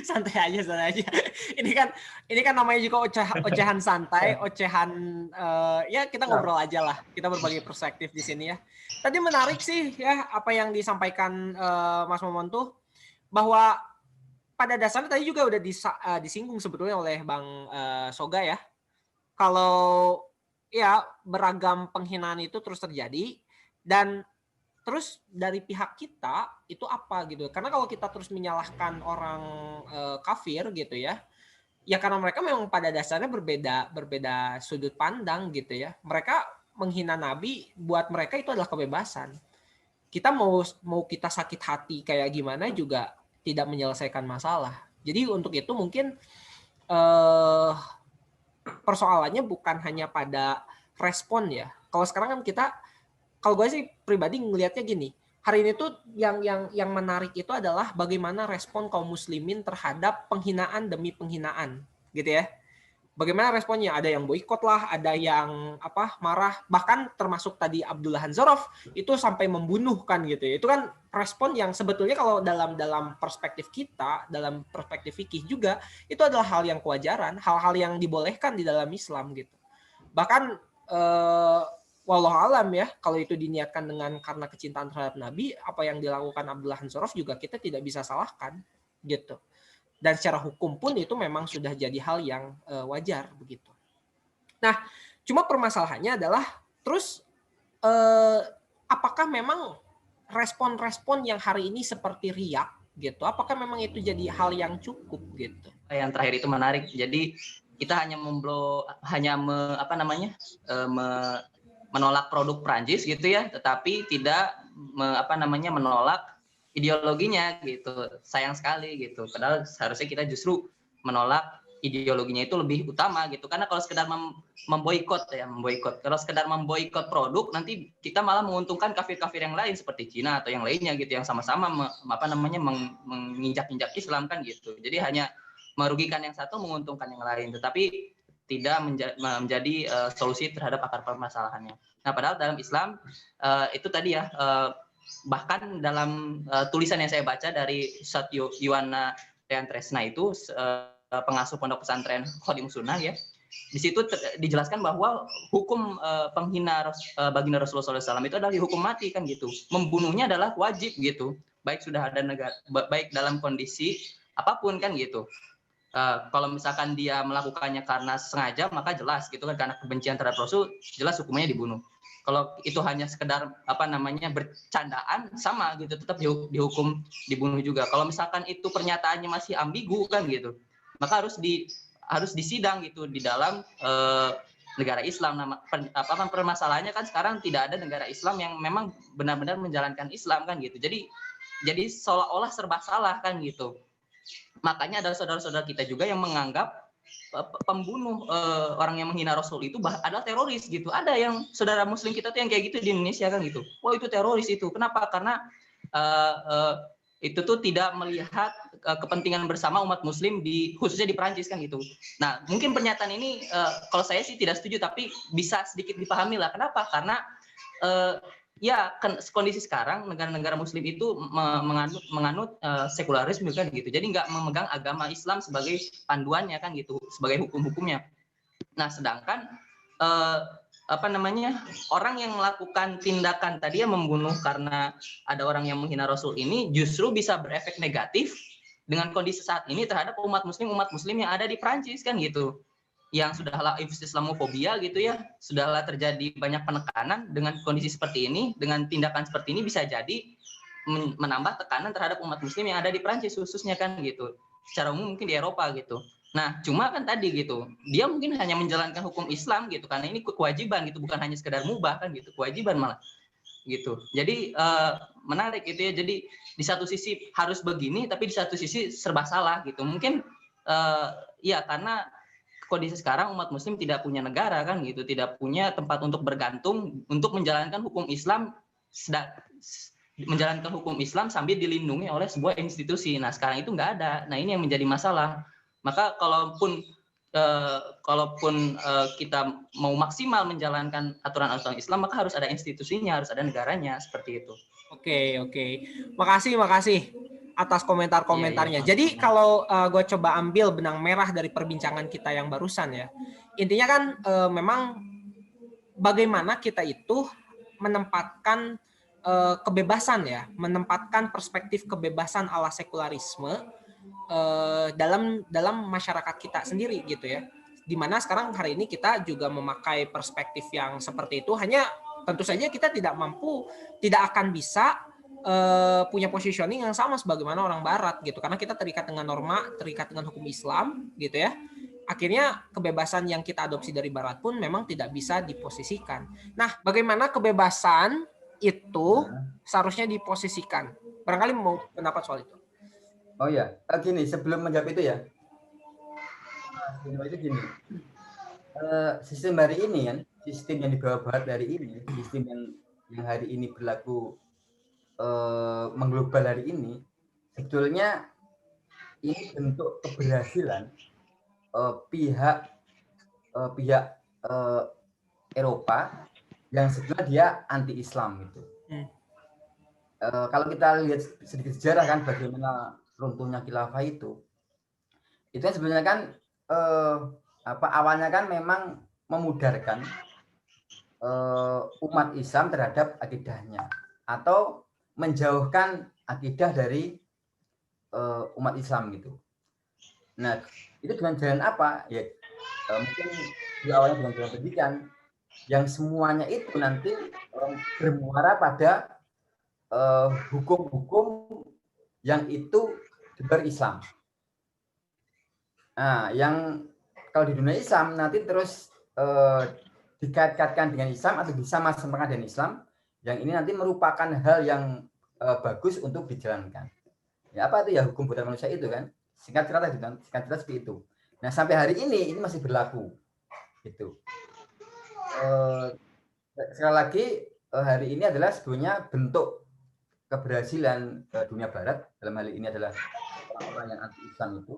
Santai aja. Ini kan namanya juga ocehan santai, ocehan ya kita ngobrol aja lah. Kita berbagi perspektif di sini ya. Tadi menarik sih ya apa yang disampaikan Mas Momon tuh bahwa pada dasarnya tadi juga udah disinggung sebetulnya oleh Bang Soga ya. Kalau ya beragam penghinaan itu terus terjadi dan terus dari pihak kita itu apa gitu, karena kalau kita terus menyalahkan orang kafir gitu ya karena mereka memang pada dasarnya berbeda sudut pandang gitu ya. Mereka menghina Nabi buat mereka itu adalah kebebasan. Kita mau kita sakit hati kayak gimana juga tidak menyelesaikan masalah. Jadi untuk itu mungkin persoalannya bukan hanya pada respon ya. Kalau sekarang kan kalau gue sih pribadi ngelihatnya gini, hari ini tuh yang menarik itu adalah bagaimana respon kaum muslimin terhadap penghinaan demi penghinaan, gitu ya. Bagaimana responnya? Ada yang boikot lah, ada yang marah, bahkan termasuk tadi Abdullah Hanzarov itu sampai membunuh kan gitu ya. Itu kan respon yang sebetulnya kalau dalam perspektif kita, dalam perspektif fikih juga itu adalah hal yang kewajaran, hal-hal yang dibolehkan di dalam Islam gitu. Bahkan wallahu alam ya, kalau itu diniatkan karena kecintaan terhadap Nabi, apa yang dilakukan Abdullah Hanzarov juga kita tidak bisa salahkan gitu. Dan secara hukum pun itu memang sudah jadi hal yang wajar begitu. Nah, cuma permasalahannya adalah terus apakah memang respon-respon yang hari ini seperti riak gitu, apakah memang itu jadi hal yang cukup gitu? Yang terakhir itu menarik. Jadi kita hanya menolak produk Prancis gitu ya, tetapi tidak menolak ideologinya gitu. Sayang sekali gitu. Padahal seharusnya kita justru menolak ideologinya itu lebih utama gitu. Karena kalau sekedar memboikot. Kalau sekedar memboikot produk nanti kita malah menguntungkan kafir-kafir yang lain seperti Cina atau yang lainnya gitu yang sama-sama menginjak-injak Islam kan gitu. Jadi hanya merugikan yang satu, menguntungkan yang lain. Tetapi tidak menjadi solusi terhadap akar permasalahannya. Nah, padahal dalam Islam itu tadi ya, bahkan dalam tulisan yang saya baca dari Ustadz Yuwana Tresna itu pengasuh pondok pesantren Khodim Sunnah ya, di situ dijelaskan bahwa hukum penghina baginda Rasulullah SAW itu adalah dihukum mati kan gitu. Membunuhnya adalah wajib gitu. Baik sudah ada negara, baik dalam kondisi apapun kan gitu. Kalau misalkan dia melakukannya karena sengaja maka jelas gitu kan, karena kebencian terhadap Rasul jelas hukumannya dibunuh. Kalau itu hanya sekedar bercandaan sama gitu, tetap dihukum dibunuh juga. Kalau misalkan itu pernyataannya masih ambigu kan gitu, maka harus disidang gitu di dalam negara Islam. Permasalahannya kan sekarang tidak ada negara Islam yang memang benar-benar menjalankan Islam kan gitu. Jadi seolah-olah serba salah kan gitu. Makanya ada saudara-saudara kita juga yang menganggap pembunuh orang yang menghina Rasul itu adalah teroris gitu. Ada yang saudara Muslim kita tuh yang kayak gitu di Indonesia kan gitu. Wah itu teroris itu. Kenapa? Karena itu tuh tidak melihat kepentingan bersama umat Muslim khususnya di Perancis kan gitu. Nah mungkin pernyataan ini kalau saya sih tidak setuju, tapi bisa sedikit dipahami lah. Kenapa? Karena ya kondisi sekarang negara-negara Muslim itu menganut sekularisme kan gitu. Jadi nggak memegang agama Islam sebagai panduannya kan gitu, sebagai hukum-hukumnya. Nah sedangkan orang yang melakukan tindakan tadi yang membunuh karena ada orang yang menghina Rasul ini justru bisa berefek negatif dengan kondisi saat ini terhadap umat Muslim yang ada di Perancis kan gitu. Yang sudahlah Islamofobia gitu ya, sudahlah terjadi banyak penekanan. Dengan kondisi seperti ini, dengan tindakan seperti ini bisa jadi menambah tekanan terhadap umat Muslim yang ada di Perancis khususnya kan gitu, secara umum mungkin di Eropa gitu. Nah cuma kan tadi gitu, dia mungkin hanya menjalankan hukum Islam gitu, karena ini kewajiban gitu, bukan hanya sekedar mubah kan gitu, kewajiban malah gitu. Jadi menarik gitu ya. Jadi di satu sisi harus begini, tapi di satu sisi serba salah gitu. Mungkin ya karena kondisi sekarang umat Muslim tidak punya negara kan gitu, tidak punya tempat untuk bergantung untuk menjalankan hukum Islam sambil dilindungi oleh sebuah institusi. Nah sekarang itu nggak ada. Nah ini yang menjadi masalah. Maka kalaupun kita mau maksimal menjalankan aturan-aturan Islam, maka harus ada institusinya, harus ada negaranya, seperti itu. Oke. Makasih atas komentar-komentarnya. Jadi kalau gue coba ambil benang merah dari perbincangan kita yang barusan ya, intinya kan memang bagaimana kita itu menempatkan kebebasan ya, menempatkan perspektif kebebasan ala sekularisme dalam masyarakat kita sendiri gitu ya. Dimana sekarang hari ini kita juga memakai perspektif yang seperti itu, hanya tentu saja kita tidak akan bisa punya positioning yang sama sebagaimana orang Barat gitu, karena kita terikat dengan norma, terikat dengan hukum Islam gitu ya. Akhirnya kebebasan yang kita adopsi dari Barat pun memang tidak bisa diposisikan. Nah, bagaimana kebebasan itu seharusnya diposisikan? Barangkali mau pendapat soal itu. Oh ya, gini, sebelum menjawab itu ya, sistem hari ini kan, sistem yang dibawa Barat hari ini, sistem yang hari ini berlaku mengglobal hari ini, sebetulnya ini bentuk keberhasilan pihak Eropa yang sebetulnya dia anti-Islam gitu. Kalau kita lihat sedikit sejarah kan bagaimana runtuhnya khilafah itu kan sebenarnya kan awalnya kan memang memudarkan umat Islam terhadap akidahnya, atau menjauhkan akidah dari umat Islam gitu. Nah, itu dengan jalan apa? Ya mungkin di awalnya dengan jalan pendidikan, yang semuanya itu nanti bermuara pada hukum-hukum yang itu berislam. Nah, yang kalau di dunia Islam nanti terus dikait-kaitkan dengan Islam atau disama-samakan dengan Islam, yang ini nanti merupakan hal yang bagus untuk dijalankan. Ya apa itu ya hukum buatan manusia itu kan? Singkat cerita seperti itu. Nah sampai hari ini masih berlaku. Gitu. Sekali lagi hari ini adalah sebenarnya bentuk keberhasilan dunia Barat, dalam hal ini adalah orang-orang yang anti-Islam itu,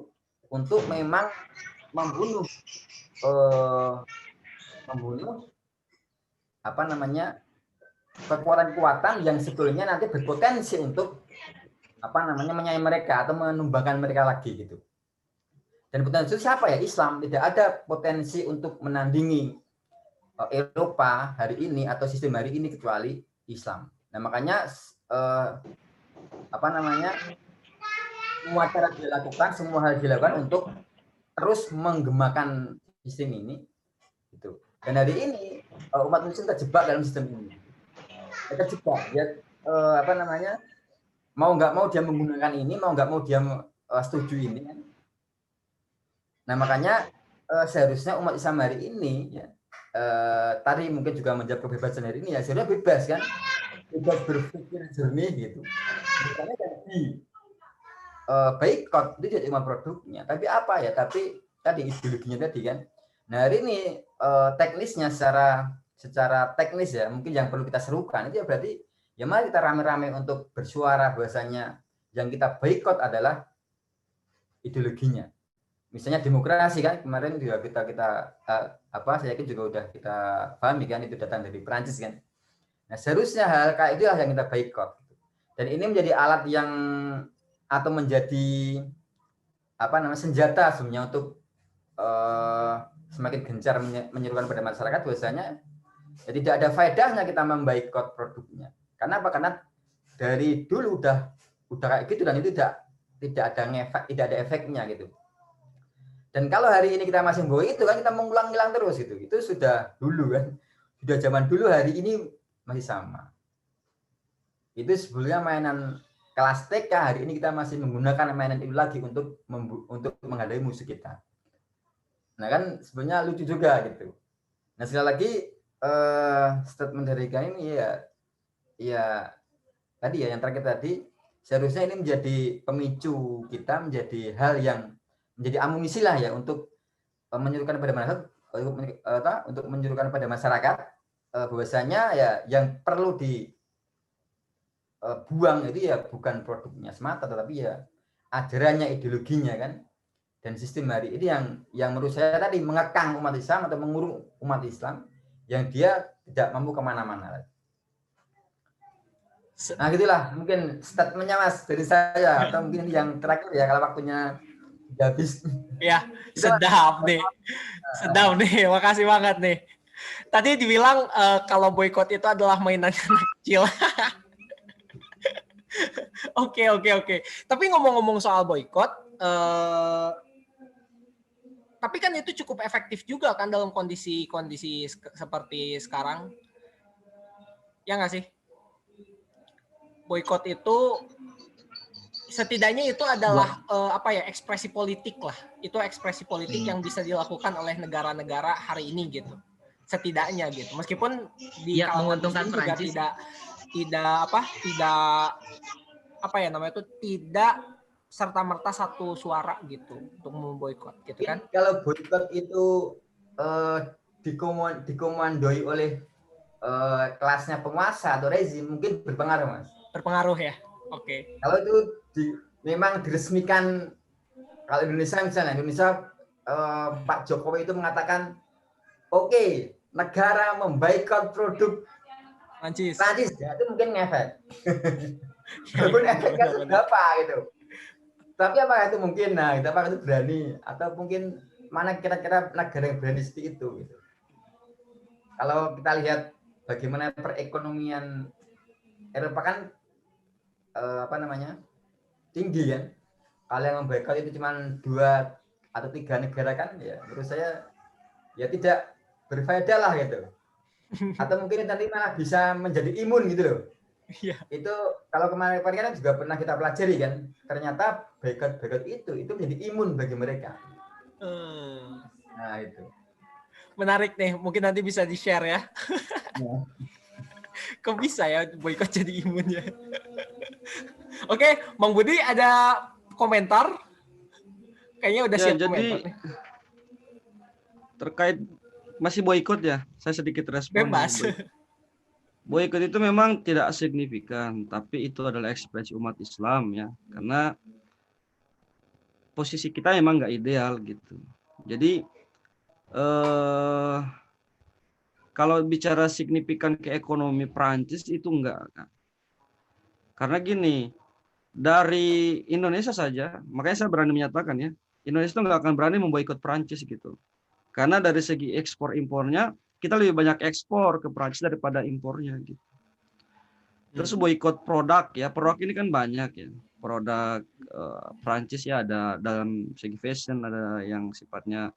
untuk memang membunuh membunuh apa namanya kekuatan-kekuatan yang sebetulnya nanti berpotensi untuk apa namanya menyaingi mereka atau menumbangkan mereka lagi gitu. Dan potensi itu siapa ya? Islam. Tidak ada potensi untuk menandingi Eropa hari ini atau sistem hari ini kecuali Islam. Nah makanya apa namanya semua cara dilakukan, semua hal dilakukan untuk terus menggemakan sistem ini, gitu. Dan hari ini umat Muslim terjebak dalam sistem ini. Terjebak, ya apa namanya mau nggak mau dia menggunakan ini, mau nggak mau dia setuju ini. Nah makanya seharusnya umat Islam hari ini ya tadi mungkin juga menjawab kebebasan hari ini ya sebenarnya bebas kan, bebas berpikir jernih gitu. Misalnya jadi boycott itu jadi cuma produknya, tapi apa ya? Tapi tadi ideologinya tadi kan. Nah hari ini teknisnya secara teknis ya mungkin yang perlu kita serukan itu ya berarti ya mari kita rame-rame untuk bersuara bahwasanya yang kita boycott adalah ideologinya. Misalnya demokrasi kan kemarin juga kita apa saya yakin juga udah kita pahami kan itu datang dari Perancis kan. Nah seharusnya hal kayak itu yang kita boycott. Dan ini menjadi alat yang atau menjadi apa namanya senjata sebenarnya untuk semakin gencar menyerukan pada masyarakat bahwasanya ya tidak ada faedahnya kita memboikot produknya. Karena apa? Karena dari dulu udah kayak gitu dan itu tidak ada efeknya gitu. Dan kalau hari ini kita masih boy itu kan kita mengulang-ulang terus gitu. Itu sudah dulu kan. Sudah zaman dulu, hari ini masih sama. Itu sebelumnya mainan kelas TK, hari ini kita masih menggunakan mainan itu lagi untuk menghadapi musuh kita. Nah kan sebenarnya lucu juga gitu. Nah sekali lagi statement dari kami ini ya tadi ya yang terakhir tadi seharusnya ini menjadi pemicu kita, menjadi hal yang menjadi amunisi lah ya untuk menyerukan pada masyarakat untuk menyerukan pada masyarakat bahwasanya ya yang perlu dibuang itu ya bukan produknya semata tetapi ya ajarannya, ideologinya kan. Dan sistem hari ini yang menurut saya tadi mengekang umat Islam atau mengurung umat Islam yang dia tidak mampu kemana-mana. Nah gitulah mungkin statementnya Mas dari saya atau mungkin yang terakhir ya kalau waktunya habis. Ya, sedap nih. Sedap nih. Makasih banget nih. Tadi dibilang kalau boykot itu adalah mainan anak kecil. Oke. Tapi ngomong-ngomong soal boykot, tapi kan itu cukup efektif juga kan dalam kondisi seperti sekarang. Ya nggak sih? Boykot itu setidaknya itu adalah ekspresi politik lah. Itu ekspresi politik yang bisa dilakukan oleh negara-negara hari ini gitu. Setidaknya gitu. Meskipun di menguntungkan juga Perancis tidak serta-merta satu suara gitu untuk memboikot gitu kan. Kalau boikot itu dikomandoi oleh kelasnya penguasa atau rezim mungkin berpengaruh Mas. Berpengaruh ya. Oke. Kalau itu memang diresmikan, kalau Indonesia misalnya Pak Jokowi itu mengatakan oke, negara memboikot produk Prancis ya, itu mungkin ngefek. Walaupun efeknya berapa gitu. Tapi apakah itu mungkin? Nah, apakah itu berani atau mungkin mana kira-kira negara yang berani seperti itu gitu. Kalau kita lihat bagaimana perekonomian Eropa kan tinggi kan. Kalau yang memboikot itu cuma 2 atau 3 negara kan ya menurut saya ya tidak berfaedah lah gitu. Atau mungkin nanti malah bisa menjadi imun gitu loh. Iya. Itu kalau kemarin kan juga pernah kita pelajari kan. Ternyata boikot itu menjadi imun bagi mereka. Nah itu. Menarik nih, mungkin nanti bisa di-share ya. Kok bisa ya boikot jadi imunnya? Oke, Bang Budi ada komentar? Kayaknya udah siap komentar nih. Terkait masih boikot ya, saya sedikit respon. Bebas. Boikot itu memang tidak signifikan, tapi itu adalah ekspresi umat Islam ya, karena posisi kita memang nggak ideal gitu. Jadi kalau bicara signifikan ke ekonomi Prancis itu enggak. Karena gini, dari Indonesia saja, makanya saya berani menyatakan ya, Indonesia itu nggak akan berani memboikot Prancis gitu. Karena dari segi ekspor impornya, kita lebih banyak ekspor ke Prancis daripada impornya gitu. Terus boikot produk ya, produk ini kan banyak ya. Produk Prancis ya ada dalam segi fashion, ada yang sifatnya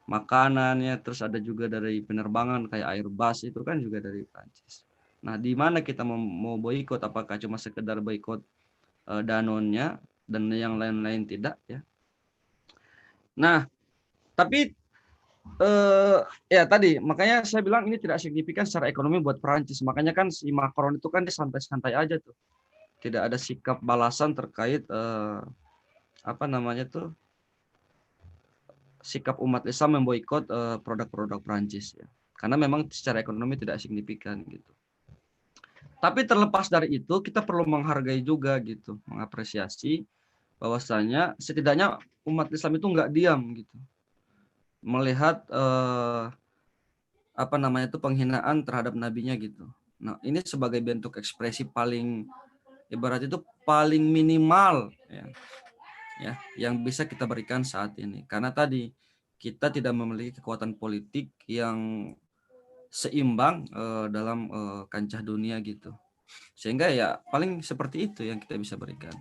makanannya, terus ada juga dari penerbangan kayak Airbus itu kan juga dari Prancis. Nah, di mana kita mau boikot? Apakah cuma sekedar boikot Danone-nya dan yang lain-lain tidak ya? Nah, tapi ya tadi makanya saya bilang ini tidak signifikan secara ekonomi buat Prancis. Makanya kan si Macron itu kan dia santai-santai aja tuh. Tidak ada sikap balasan terkait sikap umat Islam memboikot produk-produk Prancis ya. Karena memang secara ekonomi tidak signifikan gitu. Tapi terlepas dari itu, kita perlu menghargai juga gitu, mengapresiasi bahwasanya setidaknya umat Islam itu nggak diam gitu, melihat penghinaan terhadap nabinya gitu. Nah, ini sebagai bentuk ekspresi paling ibarat itu paling minimal ya yang bisa kita berikan saat ini. Karena tadi kita tidak memiliki kekuatan politik yang seimbang dalam kancah dunia gitu. Sehingga ya paling seperti itu yang kita bisa berikan.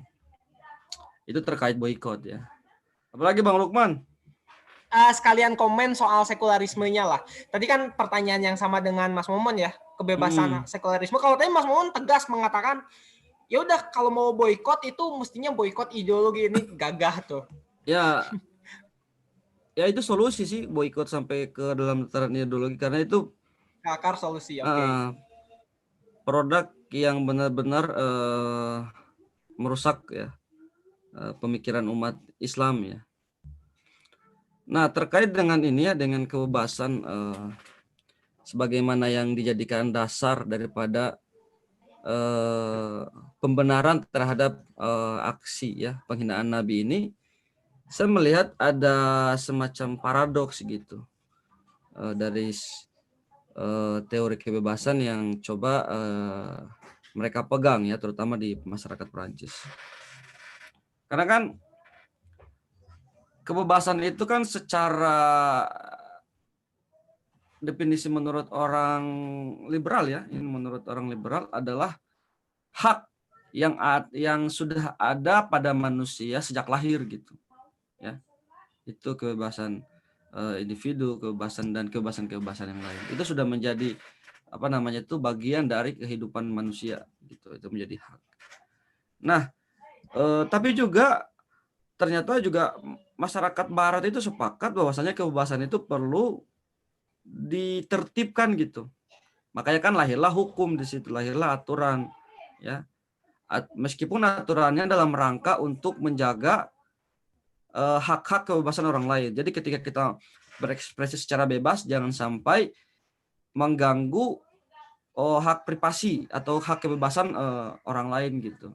Itu terkait boikot ya. Apalagi Bang Lukman? Sekalian komen soal sekularismenya lah. Tadi kan pertanyaan yang sama dengan Mas Momon ya, kebebasan sekularisme. Kalau tadi Mas Momon tegas mengatakan, ya udah kalau mau boikot itu mestinya boikot ideologi, ini gagah tuh. Ya itu solusi sih, boikot sampai ke dalam tataran ideologi, karena itu akar solusi. Oke. Produk yang benar-benar merusak ya pemikiran umat Islam ya. Nah, terkait dengan ini ya, dengan kebebasan sebagaimana yang dijadikan dasar daripada pembenaran terhadap aksi ya penghinaan Nabi ini, saya melihat ada semacam paradoks gitu dari teori kebebasan yang coba mereka pegang ya, terutama di masyarakat Perancis. Karena kan kebebasan itu kan secara definisi menurut orang liberal ya, ini menurut orang liberal adalah hak yang sudah ada pada manusia sejak lahir gitu. Ya. Itu kebebasan individu, kebebasan dan kebebasan yang lain. Itu sudah menjadi bagian dari kehidupan manusia gitu. Itu menjadi hak. Nah, tapi juga ternyata juga masyarakat barat itu sepakat bahwasanya kebebasan itu perlu ditertibkan gitu. Makanya kan lahirlah hukum di situ, lahirlah aturan ya. Meskipun aturannya dalam rangka untuk menjaga hak-hak kebebasan orang lain. Jadi ketika kita berekspresi secara bebas, jangan sampai mengganggu hak privasi atau hak kebebasan orang lain gitu.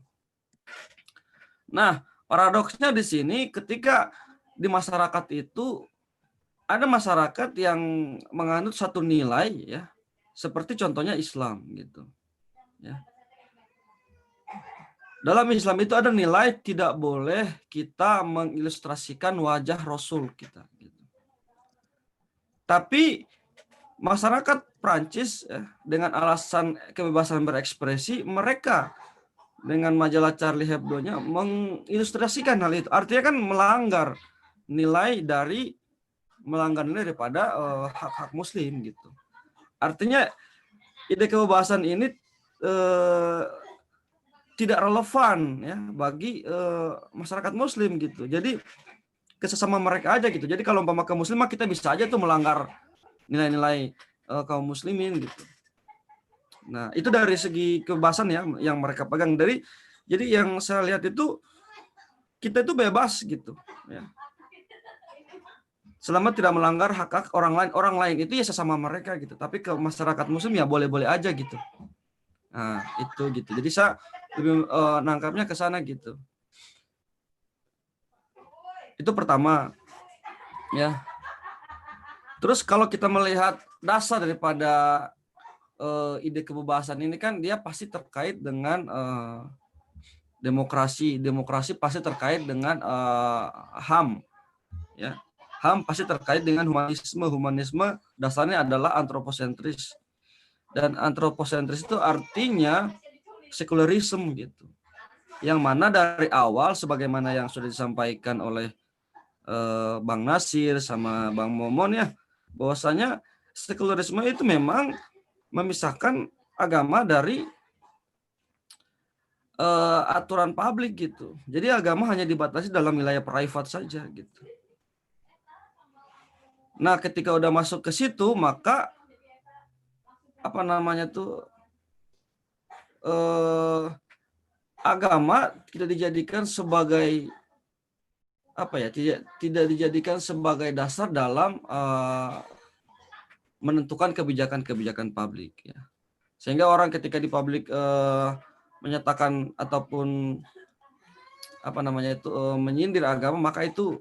Nah, paradoksnya di sini ketika di masyarakat itu ada masyarakat yang menganut satu nilai ya, seperti contohnya Islam gitu. Ya. Dalam Islam itu ada nilai tidak boleh kita mengilustrasikan wajah Rasul kita. Gitu. Tapi masyarakat Prancis dengan alasan kebebasan berekspresi, mereka dengan majalah Charlie Hebdo-nya mengilustrasikan hal itu. Artinya kan melanggar nilai daripada hak-hak Muslim gitu. Artinya ide kebebasan ini tidak relevan ya bagi masyarakat Muslim gitu. Jadi kesesama mereka aja gitu. Jadi kalau umpama kaum Muslim kita bisa aja tuh melanggar nilai-nilai kaum Muslimin gitu. Nah itu dari segi kebebasan ya yang mereka pegang. Jadi yang saya lihat itu kita itu bebas gitu. Ya. Selama tidak melanggar hak-hak orang lain itu ya sesama mereka gitu. Tapi ke masyarakat Muslim ya boleh-boleh aja gitu. Nah itu gitu. Jadi saya lebih nangkapnya ke sana gitu. Itu pertama. Ya. Terus kalau kita melihat dasar daripada ide kebebasan ini kan dia pasti terkait dengan demokrasi. Demokrasi pasti terkait dengan HAM. Ya. HAM pasti terkait dengan humanisme. Humanisme dasarnya adalah antroposentris. Dan antroposentris itu artinya sekularisme gitu. Yang mana dari awal sebagaimana yang sudah disampaikan oleh Bang Nasir sama Bang Momon ya, bahwasanya sekularisme itu memang memisahkan agama dari aturan publik gitu. Jadi agama hanya dibatasi dalam wilayah private saja gitu. Nah, ketika udah masuk ke situ, maka apa namanya tuh agama tidak dijadikan sebagai apa ya? Tidak dijadikan sebagai dasar dalam menentukan kebijakan-kebijakan publik ya. Sehingga orang ketika di publik menyatakan ataupun apa namanya itu menyindir agama, maka itu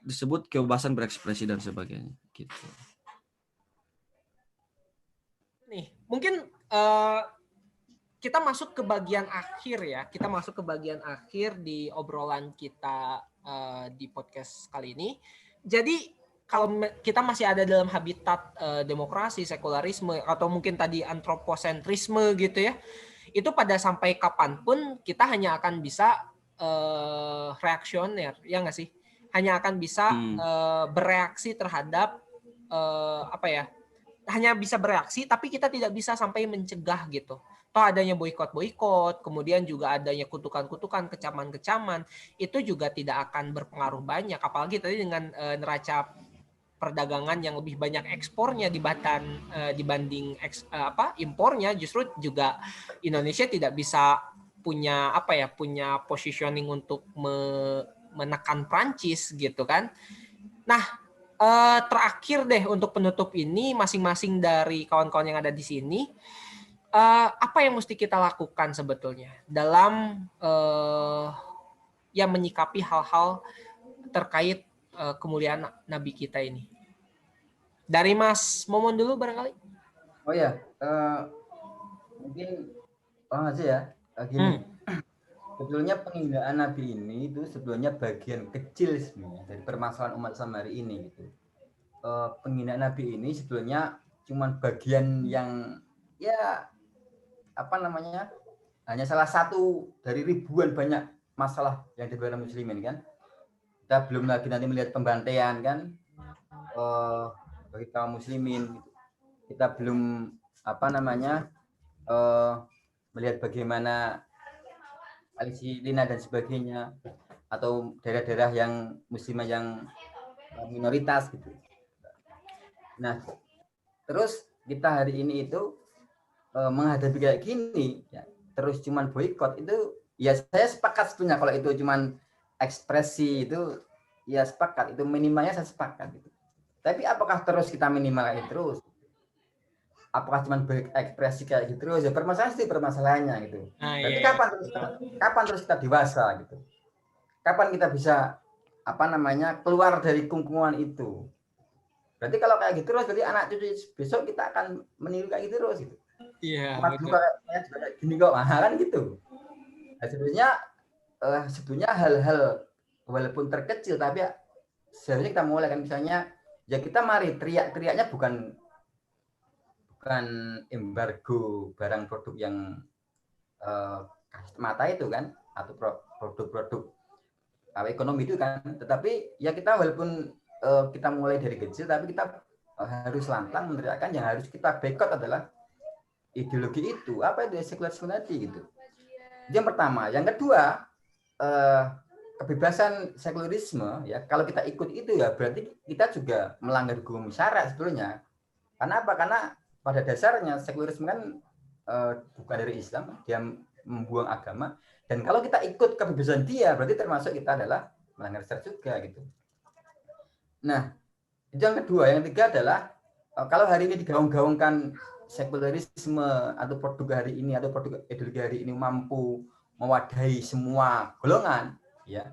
disebut kebebasan berekspresi dan sebagainya gitu. Nih, mungkin kita masuk ke bagian akhir ya. Kita masuk ke bagian akhir di obrolan kita di podcast kali ini. Jadi kalau kita masih ada dalam habitat demokrasi, sekularisme, atau mungkin tadi antroposentrisme gitu ya, itu pada sampai kapanpun kita hanya akan bisa reaksioner, ya nggak sih? Hanya akan bisa bereaksi terhadap apa ya? Hanya bisa bereaksi, tapi kita tidak bisa sampai mencegah gitu. Toh adanya boikot-boikot, kemudian juga adanya kutukan-kutukan, kecaman-kecaman, itu juga tidak akan berpengaruh banyak. Apalagi tadi dengan neraca perdagangan yang lebih banyak ekspornya dibanding impornya, justru juga Indonesia tidak bisa punya punya positioning untuk menekan Prancis gitu kan. Nah, terakhir deh untuk penutup ini, masing-masing dari kawan-kawan yang ada di sini, apa yang mesti kita lakukan sebetulnya dalam yang menyikapi hal-hal terkait kemuliaan Nabi kita ini? Dari Mas Momon dulu barangkali. Oh ya, mungkin aja ya. Gini, sebetulnya penghinaan Nabi ini itu sebetulnya bagian kecil sebenarnya dari permasalahan umat Islam hari ini gitu. Penghinaan Nabi ini sebetulnya cuma bagian yang ya apa namanya hanya salah satu dari ribuan banyak masalah yang dibahas muslimin kan. Kita belum lagi nanti melihat pembantaian kan bagi kaum muslimin. Kita belum apa namanya melihat bagaimana Palestina dan sebagainya, atau daerah-daerah yang muslimah yang minoritas gitu. Nah, terus kita hari ini itu menghadapi kayak gini ya, terus cuman boikot itu ya saya sepakat sebetulnya kalau itu cuman ekspresi itu ya sepakat, itu minimalnya saya sepakat gitu. Tapi apakah terus kita minimal kayak terus? Apakah cuma berekspresi kayak gitu terus? Ya permasalahannya gitu. Berarti kapan terus kita dewasa gitu? Kapan kita bisa apa namanya keluar dari kungkungan itu? Berarti kalau kayak gitu terus, berarti anak cucu besok kita akan meniru kayak gitu terus gitu. Iya. Kayak gini kok, kan gitu. Nah, sebetulnya hal-hal walaupun terkecil tapi ya, seharusnya kita mulai kan, misalnya ya kita mari teriak-teriaknya bukan embargo barang produk yang mata itu kan, atau produk-produk ekonomi itu kan, tetapi ya kita walaupun kita mulai dari kecil, tapi kita harus lantang meneriakkan yang harus kita boikot adalah ideologi itu, apa itu sekularisme tadi gitu. Yang pertama, yang kedua kebebasan sekularisme ya, kalau kita ikut itu ya berarti kita juga melanggar hukum syara sebetulnya. Karena apa? Karena pada dasarnya sekularisme kan bukan dari Islam, dia membuang agama, dan kalau kita ikut kebebasan dia berarti termasuk kita adalah melanggar syara juga gitu. Nah, itu yang kedua. Yang ketiga adalah kalau hari ini digaung-gaungkan sekularisme atau produk hari ini atau produk ideologi hari ini mampu mewadahi semua golongan ya,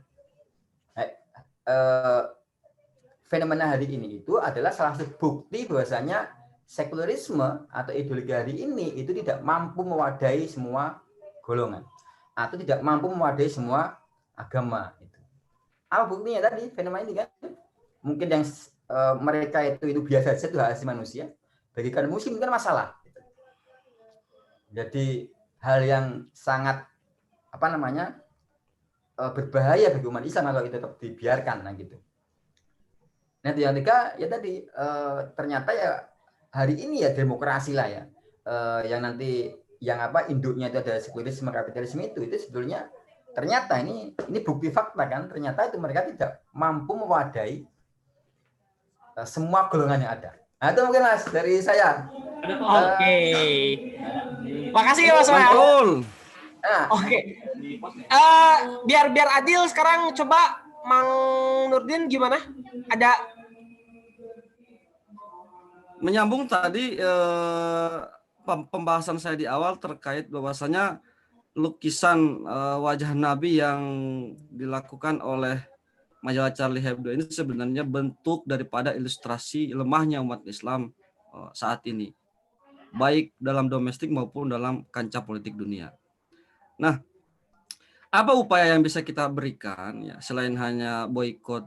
fenomena hari ini itu adalah salah satu bukti bahwasanya sekularisme atau ideologi hari ini itu tidak mampu mewadahi semua golongan atau tidak mampu mewadahi semua agama. Apa buktinya tadi fenomena ini kan? Mungkin yang mereka itu biasa saja, itu hak asasi manusia. Bagi kaum muslim kan masalah. Jadi hal yang sangat berbahaya bagi umat Islam kalau itu tetap dibiarkan gitu. Nah, yang ketiga ya tadi ternyata ya hari ini ya demokrasi lah ya, yang nanti yang induknya itu adalah sekularisme kapitalisme itu sebetulnya ternyata ini bukti fakta kan, ternyata itu mereka tidak mampu mewadahi semua golongan yang ada. Nah, itu mungkin Mas dari saya. Oke. Makasih ya Mas Mantul. Oke. Biar adil sekarang coba Mang Nurdin gimana? Ada menyambung tadi pembahasan saya di awal terkait bahwasanya lukisan wajah Nabi yang dilakukan oleh majalah Charlie Hebdo ini sebenarnya bentuk daripada ilustrasi lemahnya umat Islam saat ini, baik dalam domestik maupun dalam kancah politik dunia. Nah, apa upaya yang bisa kita berikan ya selain hanya boikot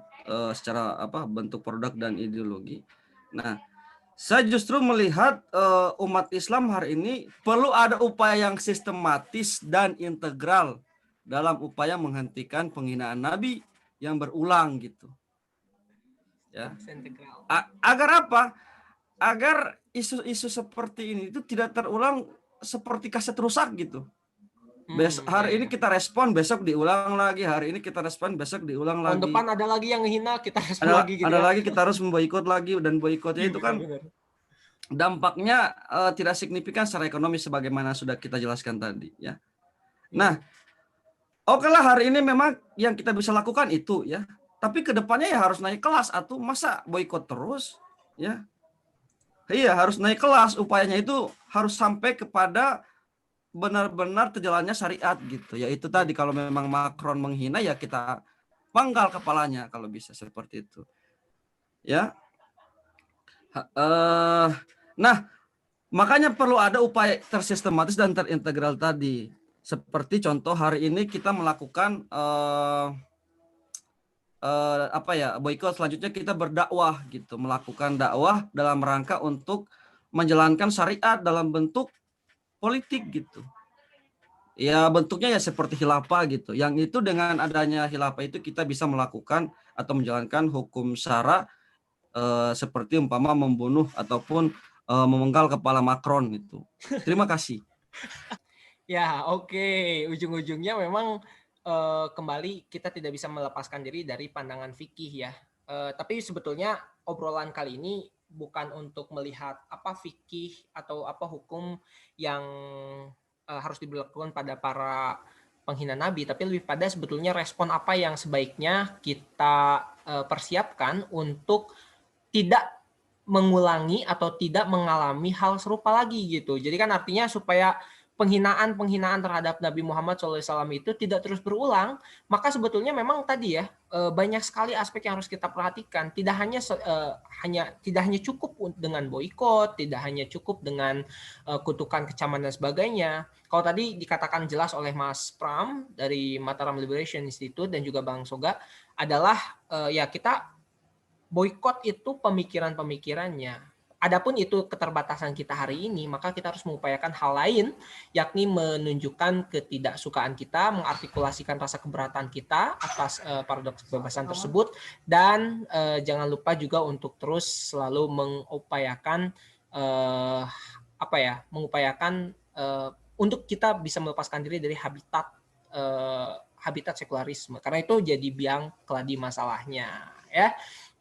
secara bentuk produk dan ideologi? Nah, saya justru melihat umat Islam hari ini perlu ada upaya yang sistematis dan integral dalam upaya menghentikan penghinaan Nabi yang berulang gitu. Ya. Agar apa? Agar isu-isu seperti ini itu tidak terulang seperti kaset rusak gitu. Hari ini kita respon, besok diulang lagi. Hari ini kita respon, besok diulang lagi. Tahun depan ada lagi yang ngehina, kita respon lagi. Gitu ada lagi, kita harus memboikot lagi. Dan boikotnya itu kan dampaknya tidak signifikan secara ekonomi sebagaimana sudah kita jelaskan tadi. Ya. Nah, oke lah hari ini memang yang kita bisa lakukan itu ya. Tapi kedepannya ya harus naik kelas. Atau masa boikot terus? Ya. Iya, harus naik kelas. Upayanya itu harus sampai kepada benar-benar terjalannya syariat gitu. Yaitu tadi kalau memang Macron menghina ya kita panggal kepalanya kalau bisa seperti itu. Ya. Nah, makanya perlu ada upaya tersistematis dan terintegral tadi. Seperti contoh hari ini kita melakukan boikot, selanjutnya kita berdakwah gitu, melakukan dakwah dalam rangka untuk menjalankan syariat dalam bentuk politik gitu. Ya bentuknya ya seperti khilafah gitu. Yang itu dengan adanya khilafah itu kita bisa melakukan atau menjalankan hukum syara seperti umpama membunuh ataupun memenggal kepala Macron itu. Terima kasih. Ya, oke. Ujung-ujungnya memang kembali kita tidak bisa melepaskan diri dari pandangan fikih ya. Tapi sebetulnya obrolan kali ini bukan untuk melihat apa fikih atau apa hukum yang harus diberlakukan pada para penghina Nabi, tapi lebih pada sebetulnya respon apa yang sebaiknya kita persiapkan untuk tidak mengulangi atau tidak mengalami hal serupa lagi gitu. Jadi kan artinya supaya penghinaan terhadap Nabi Muhammad SAW itu tidak terus berulang, maka sebetulnya memang tadi ya banyak sekali aspek yang harus kita perhatikan. Tidak hanya cukup dengan boikot, tidak hanya cukup dengan kutukan, kecaman dan sebagainya. Kalau tadi dikatakan jelas oleh Mas Pram dari Mataram Liberation Institute dan juga Bang Soga adalah ya kita boikot itu pemikirannya. Adapun itu keterbatasan kita hari ini, maka kita harus mengupayakan hal lain, yakni menunjukkan ketidaksukaan kita, mengartikulasikan rasa keberatan kita atas paradoks kebebasan tersebut, dan jangan lupa juga untuk terus selalu mengupayakan untuk kita bisa melepaskan diri dari habitat sekularisme, karena itu jadi biang keladi masalahnya, ya.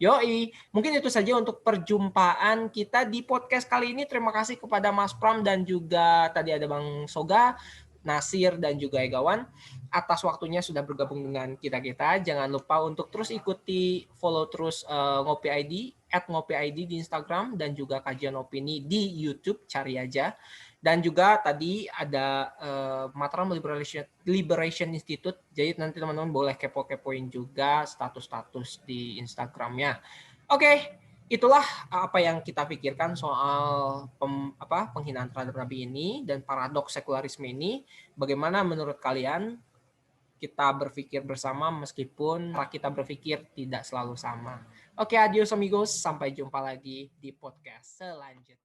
Yoi, mungkin itu saja untuk perjumpaan kita di podcast kali ini. Terima kasih kepada Mas Pram dan juga tadi ada Bang Soga, Nasir dan juga Egawan atas waktunya sudah bergabung dengan kita-kita. Jangan lupa untuk terus follow terus Ngopi ID @ngopi_id di Instagram dan juga Kajian Opini di YouTube, cari aja. Dan juga tadi ada Mataram Liberation Institute. Jadi nanti teman-teman boleh kepo-kepoin juga status-status di Instagramnya. Oke, itulah apa yang kita pikirkan soal penghinaan terhadap Nabi ini dan paradoks sekularisme ini. Bagaimana menurut kalian kita berpikir bersama meskipun kita berpikir tidak selalu sama. Oke, adios amigos. Sampai jumpa lagi di podcast selanjutnya.